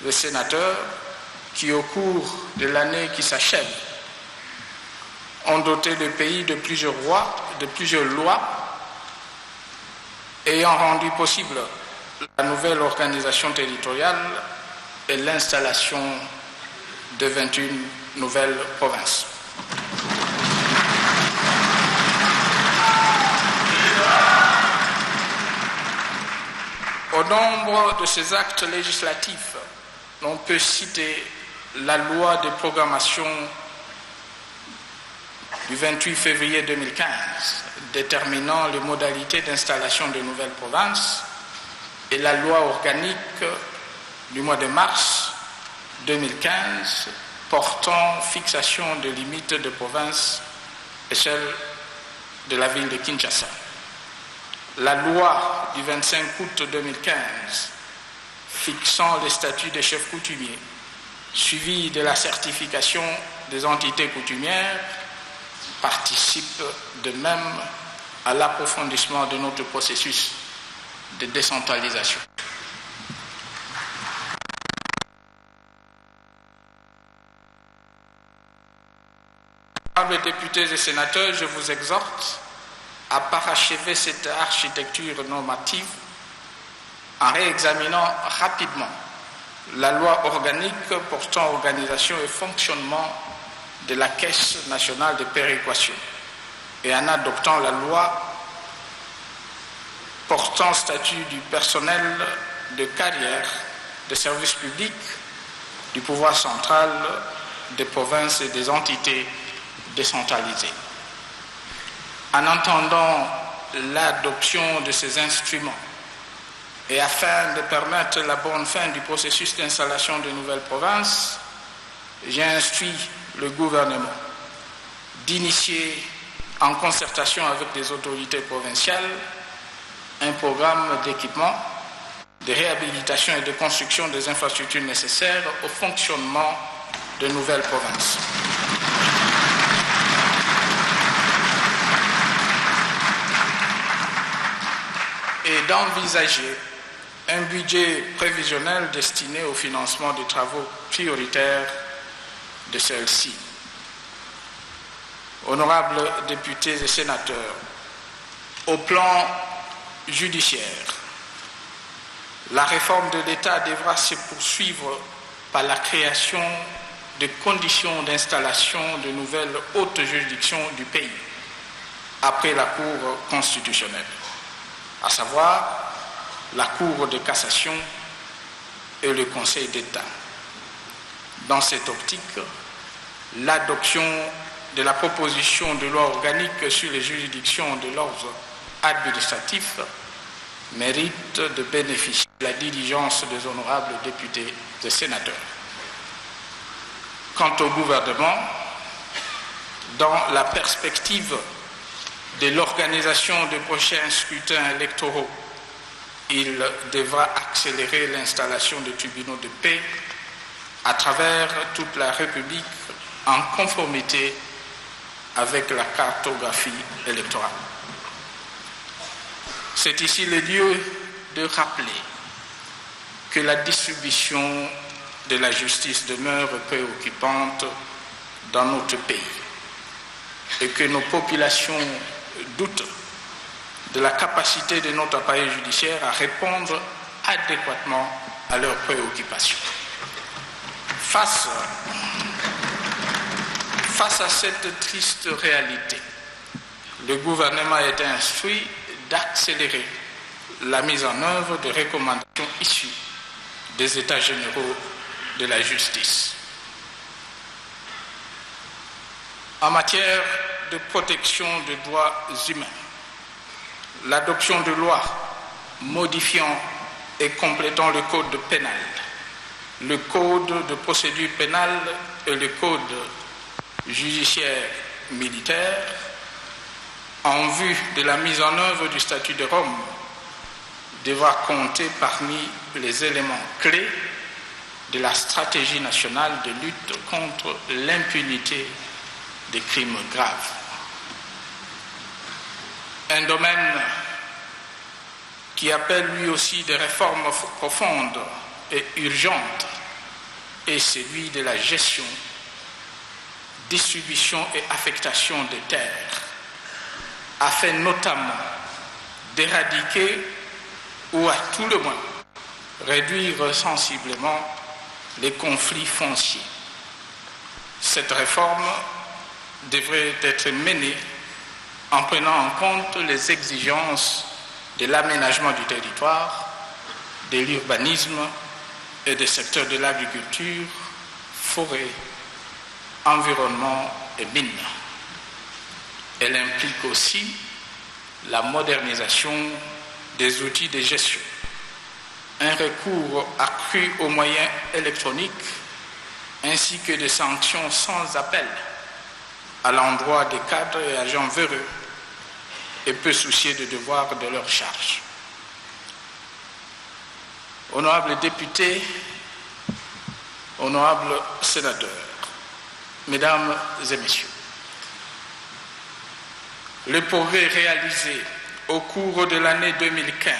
et sénateurs qui, au cours de l'année qui s'achève, ont doté le pays de plusieurs lois ayant rendu possible la nouvelle organisation territoriale et l'installation de 21 nouvelles provinces. Au nombre de ces actes législatifs, on peut citer la loi de programmation du 28 février 2015 déterminant les modalités d'installation de nouvelles provinces et la loi organique du mois de mars 2015 portant fixation des limites de provinces et celle de la ville de Kinshasa. La loi du 25 août 2015 fixant les statuts des chefs coutumiers, suivi de la certification des entités coutumières, participe de même à l'approfondissement de notre processus de décentralisation. Honorables députés et sénateurs, je vous exhorte à parachever cette architecture normative en réexaminant rapidement la loi organique portant organisation et fonctionnement de la Caisse nationale de péréquation et en adoptant la loi portant statut du personnel de carrière, de services publics, du pouvoir central, des provinces et des entités décentralisées. En entendant l'adoption de ces instruments et afin de permettre la bonne fin du processus d'installation de nouvelles provinces, j'ai instruit le gouvernement d'initier, en concertation avec les autorités provinciales, un programme d'équipement, de réhabilitation et de construction des infrastructures nécessaires au fonctionnement de nouvelles provinces. Et d'envisager un budget prévisionnel destiné au financement des travaux prioritaires de celles-ci. Honorables députés et sénateurs, au plan judiciaire, la réforme de l'État devra se poursuivre par la création de conditions d'installation de nouvelles hautes juridictions du pays, après la Cour constitutionnelle, à savoir la Cour de cassation et le Conseil d'État. Dans cette optique, l'adoption de la proposition de loi organique sur les juridictions de l'ordre administratif mérite de bénéficier de la diligence des honorables députés et sénateurs. Quant au gouvernement, dans la perspective de l'organisation des prochains scrutins électoraux, il devra accélérer l'installation des tribunaux de paix à travers toute la République en conformité avec la cartographie électorale. C'est ici le lieu de rappeler que la distribution de la justice demeure préoccupante dans notre pays et que nos populations doutent de la capacité de notre appareil judiciaire à répondre adéquatement à leurs préoccupations. Face à cette triste réalité, le gouvernement est instruit d'accélérer la mise en œuvre des recommandations issues des États généraux de la justice. En matière de protection des droits humains, l'adoption de lois modifiant et complétant le code pénal, le code de procédure pénale et le code judiciaire militaire en vue de la mise en œuvre du statut de Rome devra compter parmi les éléments clés de la stratégie nationale de lutte contre l'impunité des crimes graves. Un domaine qui appelle lui aussi des réformes profondes et urgentes est celui de la gestion, distribution et affectation des terres, afin notamment d'éradiquer ou à tout le moins réduire sensiblement les conflits fonciers. Cette réforme devrait être menée en prenant en compte les exigences de l'aménagement du territoire, de l'urbanisme et des secteurs de l'agriculture, forêt, environnement et mines. Elle implique aussi la modernisation des outils de gestion, un recours accru aux moyens électroniques ainsi que des sanctions sans appel à l'endroit des cadres et agents véreux et peu souciés des devoirs de leur charge. Honorables députés, honorables sénateurs, mesdames et messieurs, les progrès réalisés au cours de l'année 2015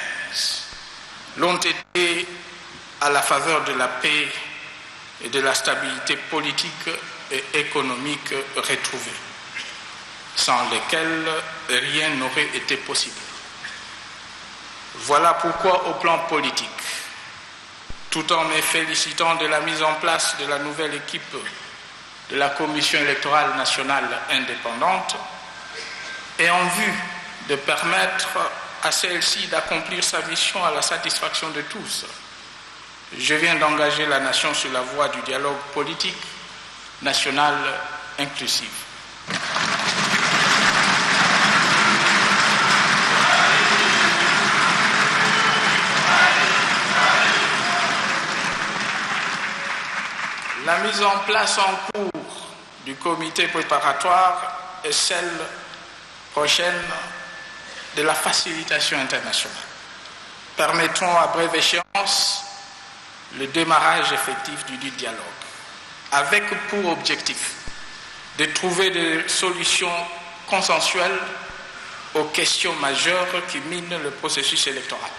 l'ont été à la faveur de la paix et de la stabilité politique et économique retrouvée, sans lesquelles rien n'aurait été possible. Voilà pourquoi, au plan politique, tout en me félicitant de la mise en place de la nouvelle équipe de la Commission électorale nationale indépendante, et en vue de permettre à celle-ci d'accomplir sa mission à la satisfaction de tous, je viens d'engager la nation sur la voie du dialogue politique national inclusif. La mise en place en cours du comité préparatoire est celle prochaine de la facilitation internationale. Permettront à brève échéance le démarrage effectif du dialogue, avec pour objectif de trouver des solutions consensuelles aux questions majeures qui minent le processus électoral,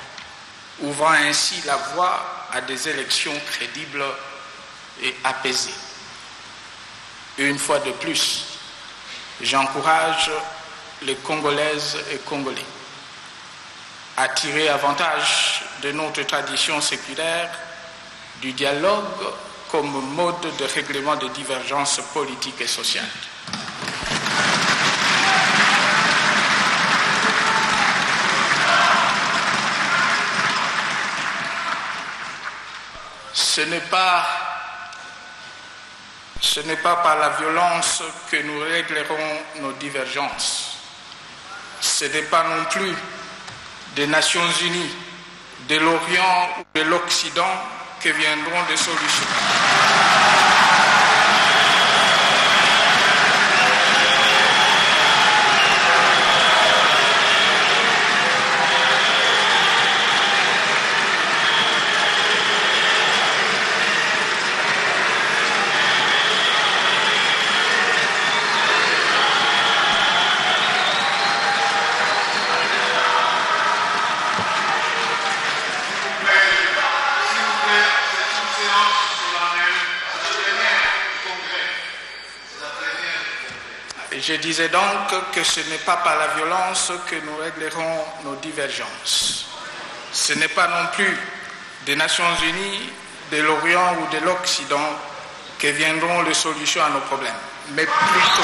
ouvrant ainsi la voie à des élections crédibles et apaisées. Une fois de plus, j'encourage les Congolaises et Congolais à tirer avantage de notre tradition séculaire du dialogue comme mode de règlement des divergences politiques et sociales. Ce n'est pas par la violence que nous réglerons nos divergences. Ce n'est pas non plus des Nations Unies, de l'Orient ou de l'Occident que viendront des solutions. Je disais donc que ce n'est pas par la violence que nous réglerons nos divergences. Ce n'est pas non plus des Nations Unies, de l'Orient ou de l'Occident que viendront les solutions à nos problèmes, mais plutôt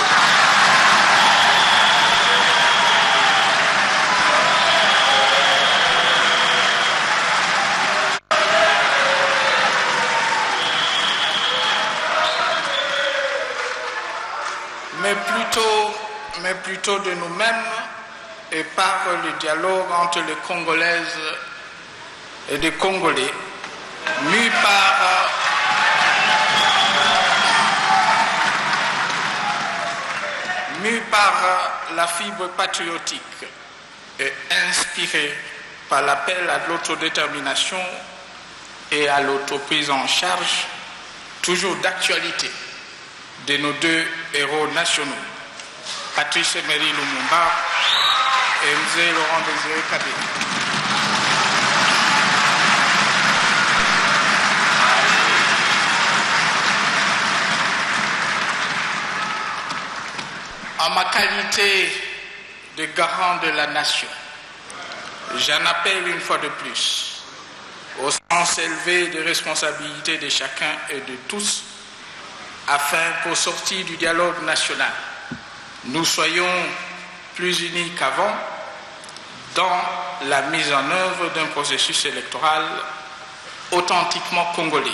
de nous-mêmes et par le dialogue entre les Congolaises et les Congolais, mus par... par la fibre patriotique et inspiré par l'appel à l'autodétermination et à l'autoprise en charge, toujours d'actualité, de nos deux héros nationaux, Patrice Emery Lumumba et Mzee Laurent Désiré Kabila. En ma qualité de garant de la nation, j'en appelle une fois de plus au sens élevé de responsabilité de chacun et de tous, afin qu'au sortir du dialogue national, nous soyons plus unis qu'avant dans la mise en œuvre d'un processus électoral authentiquement congolais,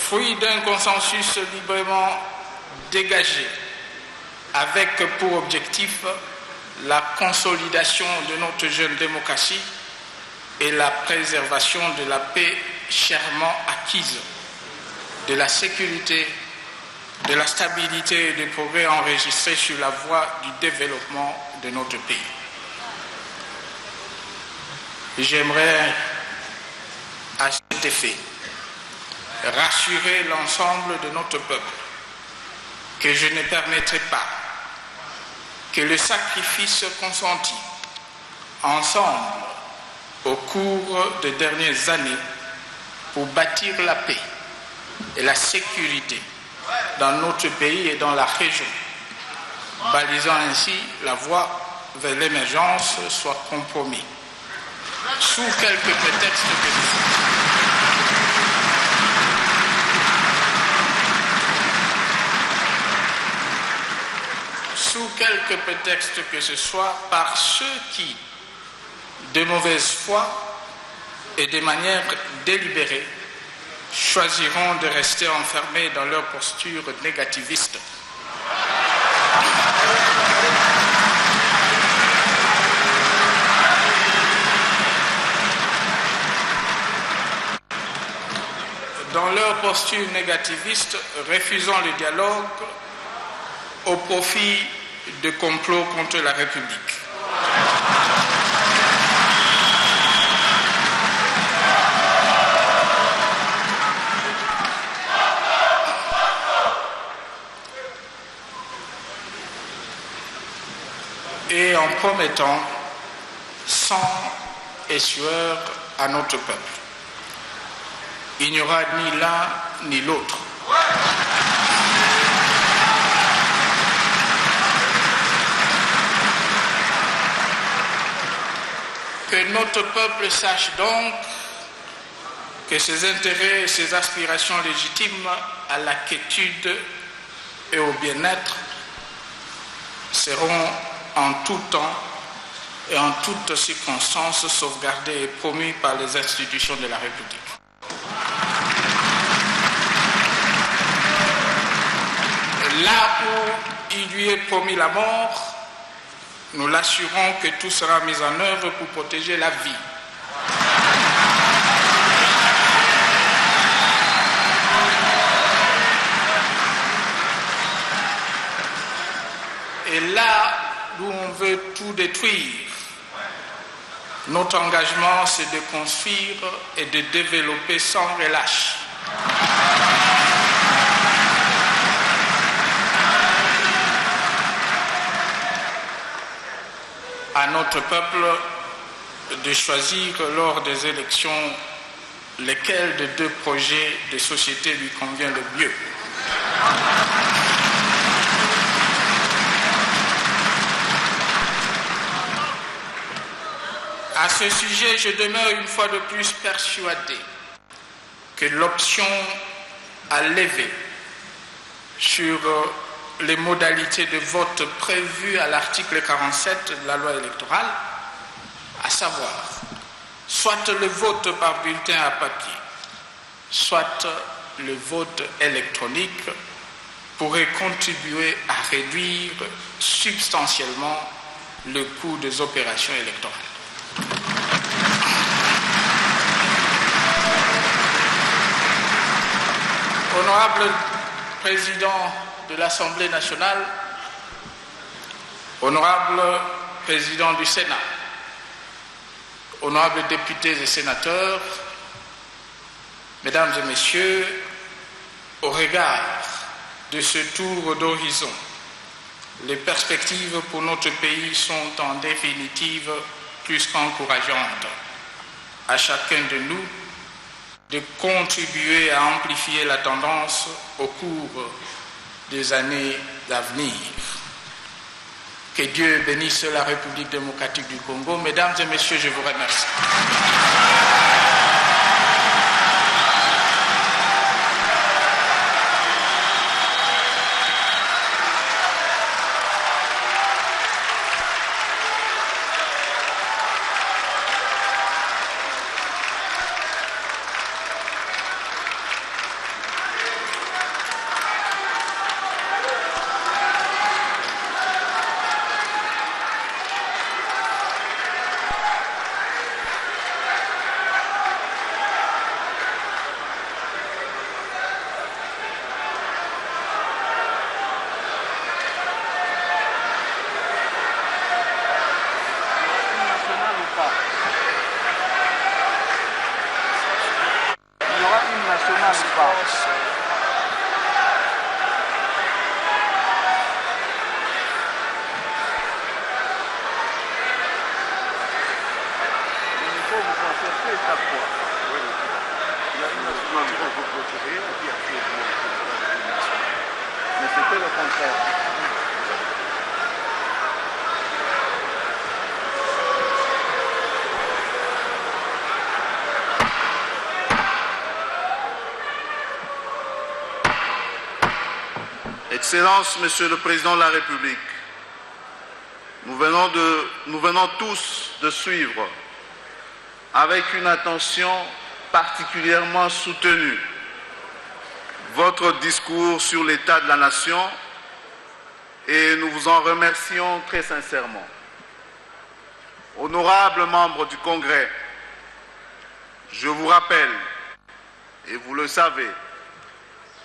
fruit d'un consensus librement dégagé, avec pour objectif la consolidation de notre jeune démocratie et la préservation de la paix chèrement acquise, de la sécurité, de la stabilité et des progrès enregistrés sur la voie du développement de notre pays. J'aimerais à cet effet rassurer l'ensemble de notre peuple que je ne permettrai pas que le sacrifice consenti ensemble au cours des dernières années pour bâtir la paix et la sécurité dans notre pays et dans la région, balisant ainsi la voie vers l'émergence, soit compromis sous quelques prétextes que ce soit par ceux qui, de mauvaise foi et de manière délibérée, choisiront de rester enfermés dans leur posture négativiste. Dans leur posture négativiste, refusant le dialogue au profit de complots contre la République. Et en promettant sang et sueur à notre peuple. Il n'y aura ni l'un ni l'autre. Que notre peuple sache donc que ses intérêts et ses aspirations légitimes à la quiétude et au bien-être seront en tout temps et en toutes circonstances sauvegardés et promus par les institutions de la République. Là où il lui est promis la mort, nous l'assurons que tout sera mis en œuvre pour protéger la vie. Et là où on veut tout détruire, notre engagement, c'est de construire et de développer sans relâche. À notre peuple de choisir lors des élections lesquels des deux projets de société lui convient le mieux. À ce sujet, je demeure une fois de plus persuadé que l'option à lever sur les modalités de vote prévues à l'article 47 de la loi électorale, à savoir soit le vote par bulletin à papier, soit le vote électronique, pourrait contribuer à réduire substantiellement le coût des opérations électorales. Honorable Président de l'Assemblée nationale, honorable Président du Sénat, honorables députés et sénateurs, Mesdames et Messieurs, au regard de ce tour d'horizon, les perspectives pour notre pays sont en définitive plus qu'encourageantes. À chacun de nous de contribuer à amplifier la tendance au cours des années à venir. Que Dieu bénisse la République démocratique du Congo. Mesdames et Messieurs, je vous remercie. Excellence, Monsieur le Président de la République, nous venons tous de suivre avec une attention particulièrement soutenue votre discours sur l'état de la nation et nous vous en remercions très sincèrement. Honorables membres du Congrès, je vous rappelle, et vous le savez,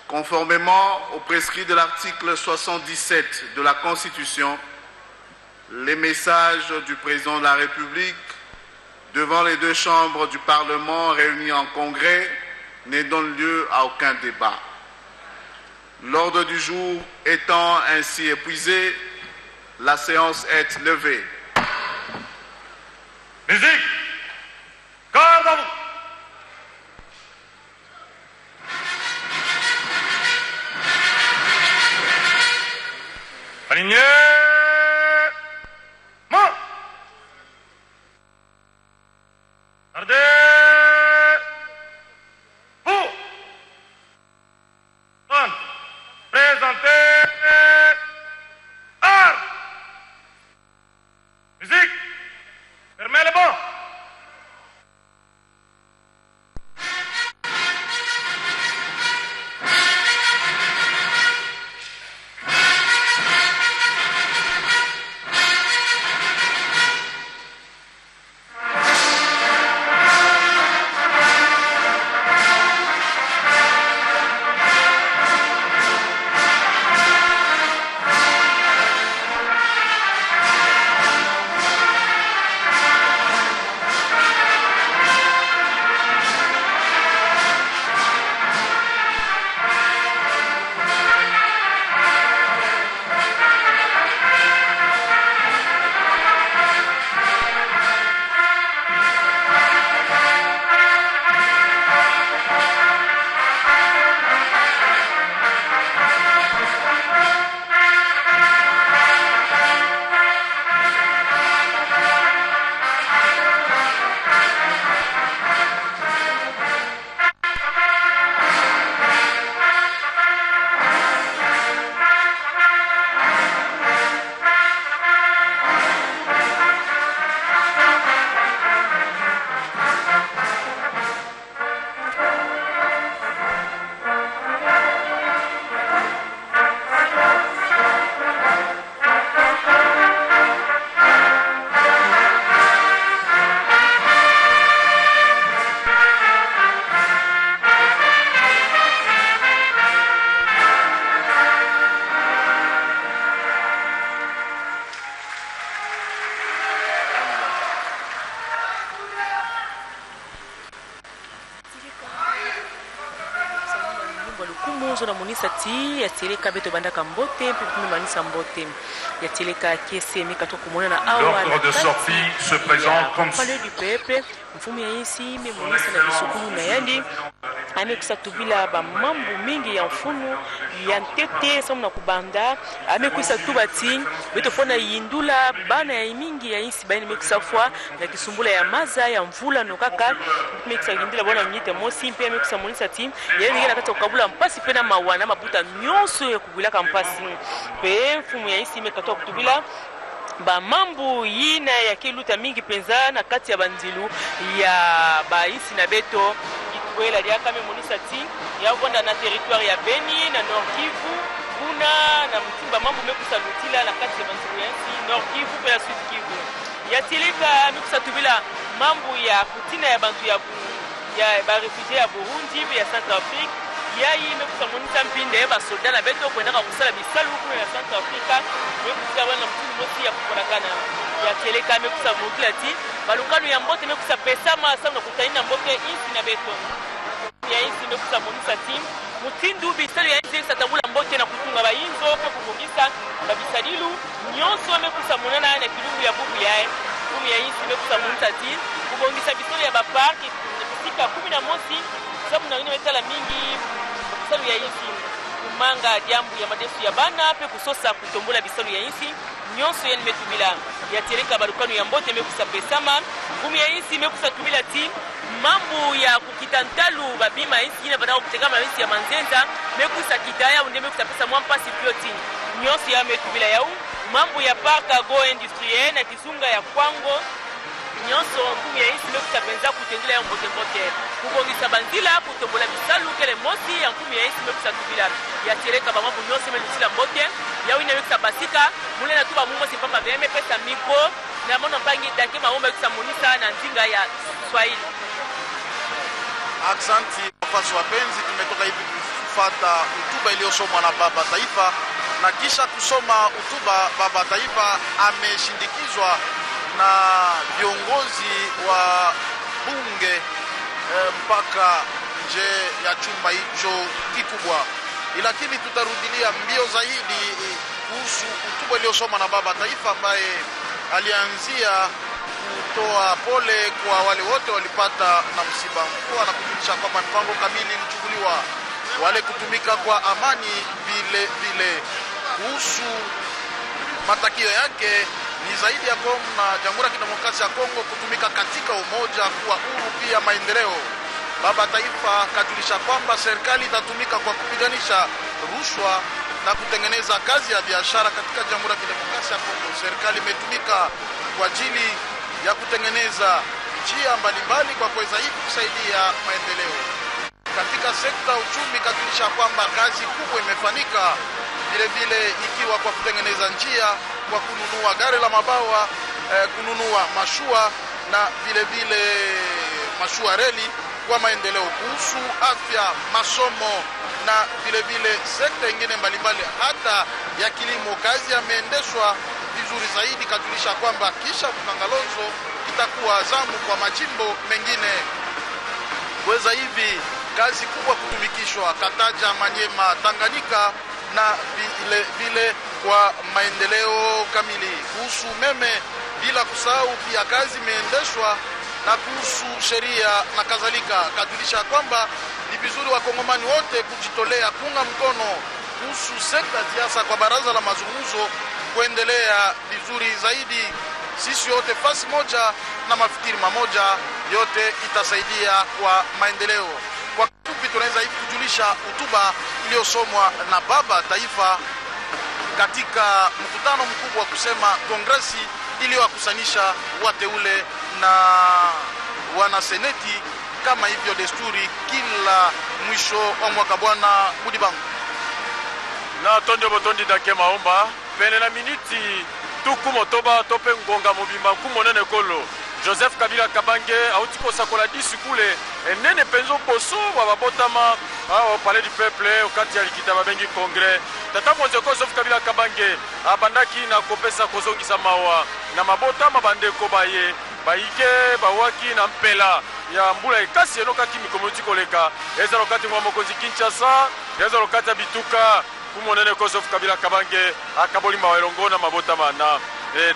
conformément aux prescrits de l'article 77 de la Constitution, les messages du Président de la République devant les deux chambres du Parlement réunies en Congrès ne donnent lieu à aucun débat. L'ordre du jour étant ainsi épuisé, la séance est levée. Musique, garde à vous. Aligné, mort. Gardez, pour. Prendre, présenter, armes. Musique, fermez les bancs. lukumu zona monisa ti yateleka beto bandaka mbote pe manisa mbote yateleka kiese mikato kumona na awa l'ordre de sortie se présente comme palais du peuple mfumu ya isi me monisa na bisukulu na yandi amekusa tubila ba mambo mingi ya mfunu ya ntete somo na kubanda amekusa tubati beto fona yindula bana ya mingi ya isi bani mekusa fwa na kisumbula ya maza ya mvula no kaka mekusa yindula bona mnyite mosi mpe amekusa monisa ti yeye na kata ukabula mpasi pena mawana mabuta nyonso ya kubila kampasi pe mfumu ya isi mekato kutubila ba mambu yina ya kiluta mingi penza na kati ya banzilu ya baisi na beto itwela dia kame monisa ti ya bonda na territoire ya Beni na Nord Kivu kuna na mtimba mambu mekusa lutila na kati ya banzilu ya nsi Nord Kivu pe Sud Kivu ya tilika mekusa tubila mambu ya kutina ya bantu ya ba refugee ya Burundi ya Centrafrique yayi mekusa monisa mpinde ba soldat na beto kwenda kusala bisalu kuna ya Centrafrique mekusa wana mtu mosi ya kukonakana ya teleka mekusa mokilati balukano ya mbote mekusa pesa masa na kutaina mbote insi na beto ya insi mekusa monisa team mutindu bisalu ya insi satabula mbote na kutunga ba inzo pe kubongisa ba bisadilu nyonso mekusa monana na kilungu ya bubu yae kumu ya insi mekusa monisa team kubongisa bisalu ya ba park bisika 11 sababu na wengine wetala mingi bisalu ya insi kumanga jambu ya madesu ya bana pe kusosa kutombola bisalu ya insi nyonso yeni metubila ya tereka balukano ya mbote mekusa pesama ngumi ya insi mekusa tubila ti mambu ya kukitantalu babima insi ina badao kutegama insi ya manzenza mekusa kitaya unde mekusa pesa mwampasi pioti nyonso ya metubila yau mambu ya parka go industriel na kizunga ya kwango nyonso ngumi ya insi mekusa benza kutendela ya mbote mbote kubongisa banzila kutombola bisalu kele mosi ya ngumi ya insi mekusa tubila ya tereka ba mambu nyonso melusila mbote ya ina mekusa basika mule na tuba mungo sipamba veme pesa miko na mono mbangi dake maomba mekusa monisa na nzinga ya Swahili. Aksanti wafasi wapenzi, tumetoka hivi kufuata hotuba iliyosomwa na baba taifa, na kisha kusoma hotuba baba taifa ameshindikizwa na viongozi wa bunge mpaka nje ya chumba hicho kikubwa. Lakini tutarudilia mbio zaidi kuhusu hotuba iliyosomwa na baba taifa ambaye alianzia kutoa pole kwa wale wote walipata na msiba mkubwa na kujulisha kwamba mpango kamili ilichukuliwa wale kutumika kwa amani vile kuhusu matakio yake ni zaidi ya na Jamhuri ya Kidemokrasia ya Kongo kutumika katika umoja, kuwa huru pia maendeleo. Baba taifa kajulisha kwamba serikali itatumika kwa kupiganisha rushwa na kutengeneza kazi ya biashara katika Jamhuri ya Kidemokrasia ya Kongo. Serikali imetumika kwa ajili ya kutengeneza njia mbalimbali kwa kuweza hivi kusaidia maendeleo. Katika sekta uchumi kajulisha kwamba kazi kubwa imefanyika vile ikiwa kwa kutengeneza njia, kwa kununua gari la mabawa, kununua mashua na vile mashua reli kwa maendeleo. Kuhusu afya, masomo na vile sekta nyingine mbalimbali hata ya kilimo, kazi yameendeshwa vizuri zaidi. Kajulisha kwamba kisha Bukangalonzo itakuwa zamu kwa majimbo mengine kuweza hivi kazi kubwa kutumikishwa Kataja, Manyema, Tanganyika na vile kwa maendeleo kamili. Kuhusu umeme bila kusahau pia kazi imeendeshwa, na kuhusu sheria na kadhalika. Kajulisha kwamba ni vizuri wakongomani wote kujitolea kuunga mkono kuhusu sekta ya siasa kwa baraza la mazungumzo kuendelea vizuri zaidi. Sisi yote fasi moja na mafikiri mamoja, yote itasaidia kwa maendeleo. Kwa kifupi tunaweza hivi kujulisha hotuba iliyosomwa na baba taifa katika mkutano mkubwa kusema kongresi iliyowakusanisha wateule na wanaseneti kama hivyo desturi kila mwisho wa mwaka. Bwana Budibangu na tondio botondi dake maomba pene na miniti tuku motoba tope ngonga mobimba kumonene kolo Joseph Kabila Kabange autiko sakola disi kule enene penzo poso babotama au palais du peuple okati ya likita babengi congrès tata monzeko Joseph Kabila Kabange abandaki na kopesa kozongisa mawa na mabotama bandeko baye baike bawaki na mpela ya mbula ekasi enokaki mikomoti koleka eza lokati mwa mokonzi Kinshasa eza lokati ya bituka kumonene Joseph Kabila Kabange akabolima welongo na mabotama na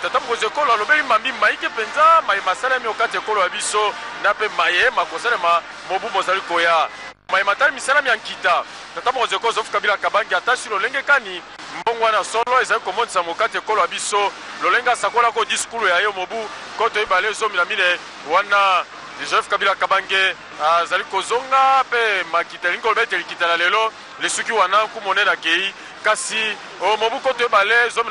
tata mokonzi ekolo alobeli mambi maike penza mai masalemi okati ekolo ya biso na pe maye makosalema mobu mozali koya mai matali misalami ya nkita tata mokonzi Joseph Kabila Kabange atasi lolenge kani mbongo wana solo ezali komonisa mokati ekolo ya biso lolenge asakola ko diskulu ya yo mobu koto ebale zomi na mine wana Joseph Kabila Kabange azali kozonga pe makita lingo lobete likita la lelo lesuki wana kumonena kei kasi mobu koto ebale zomi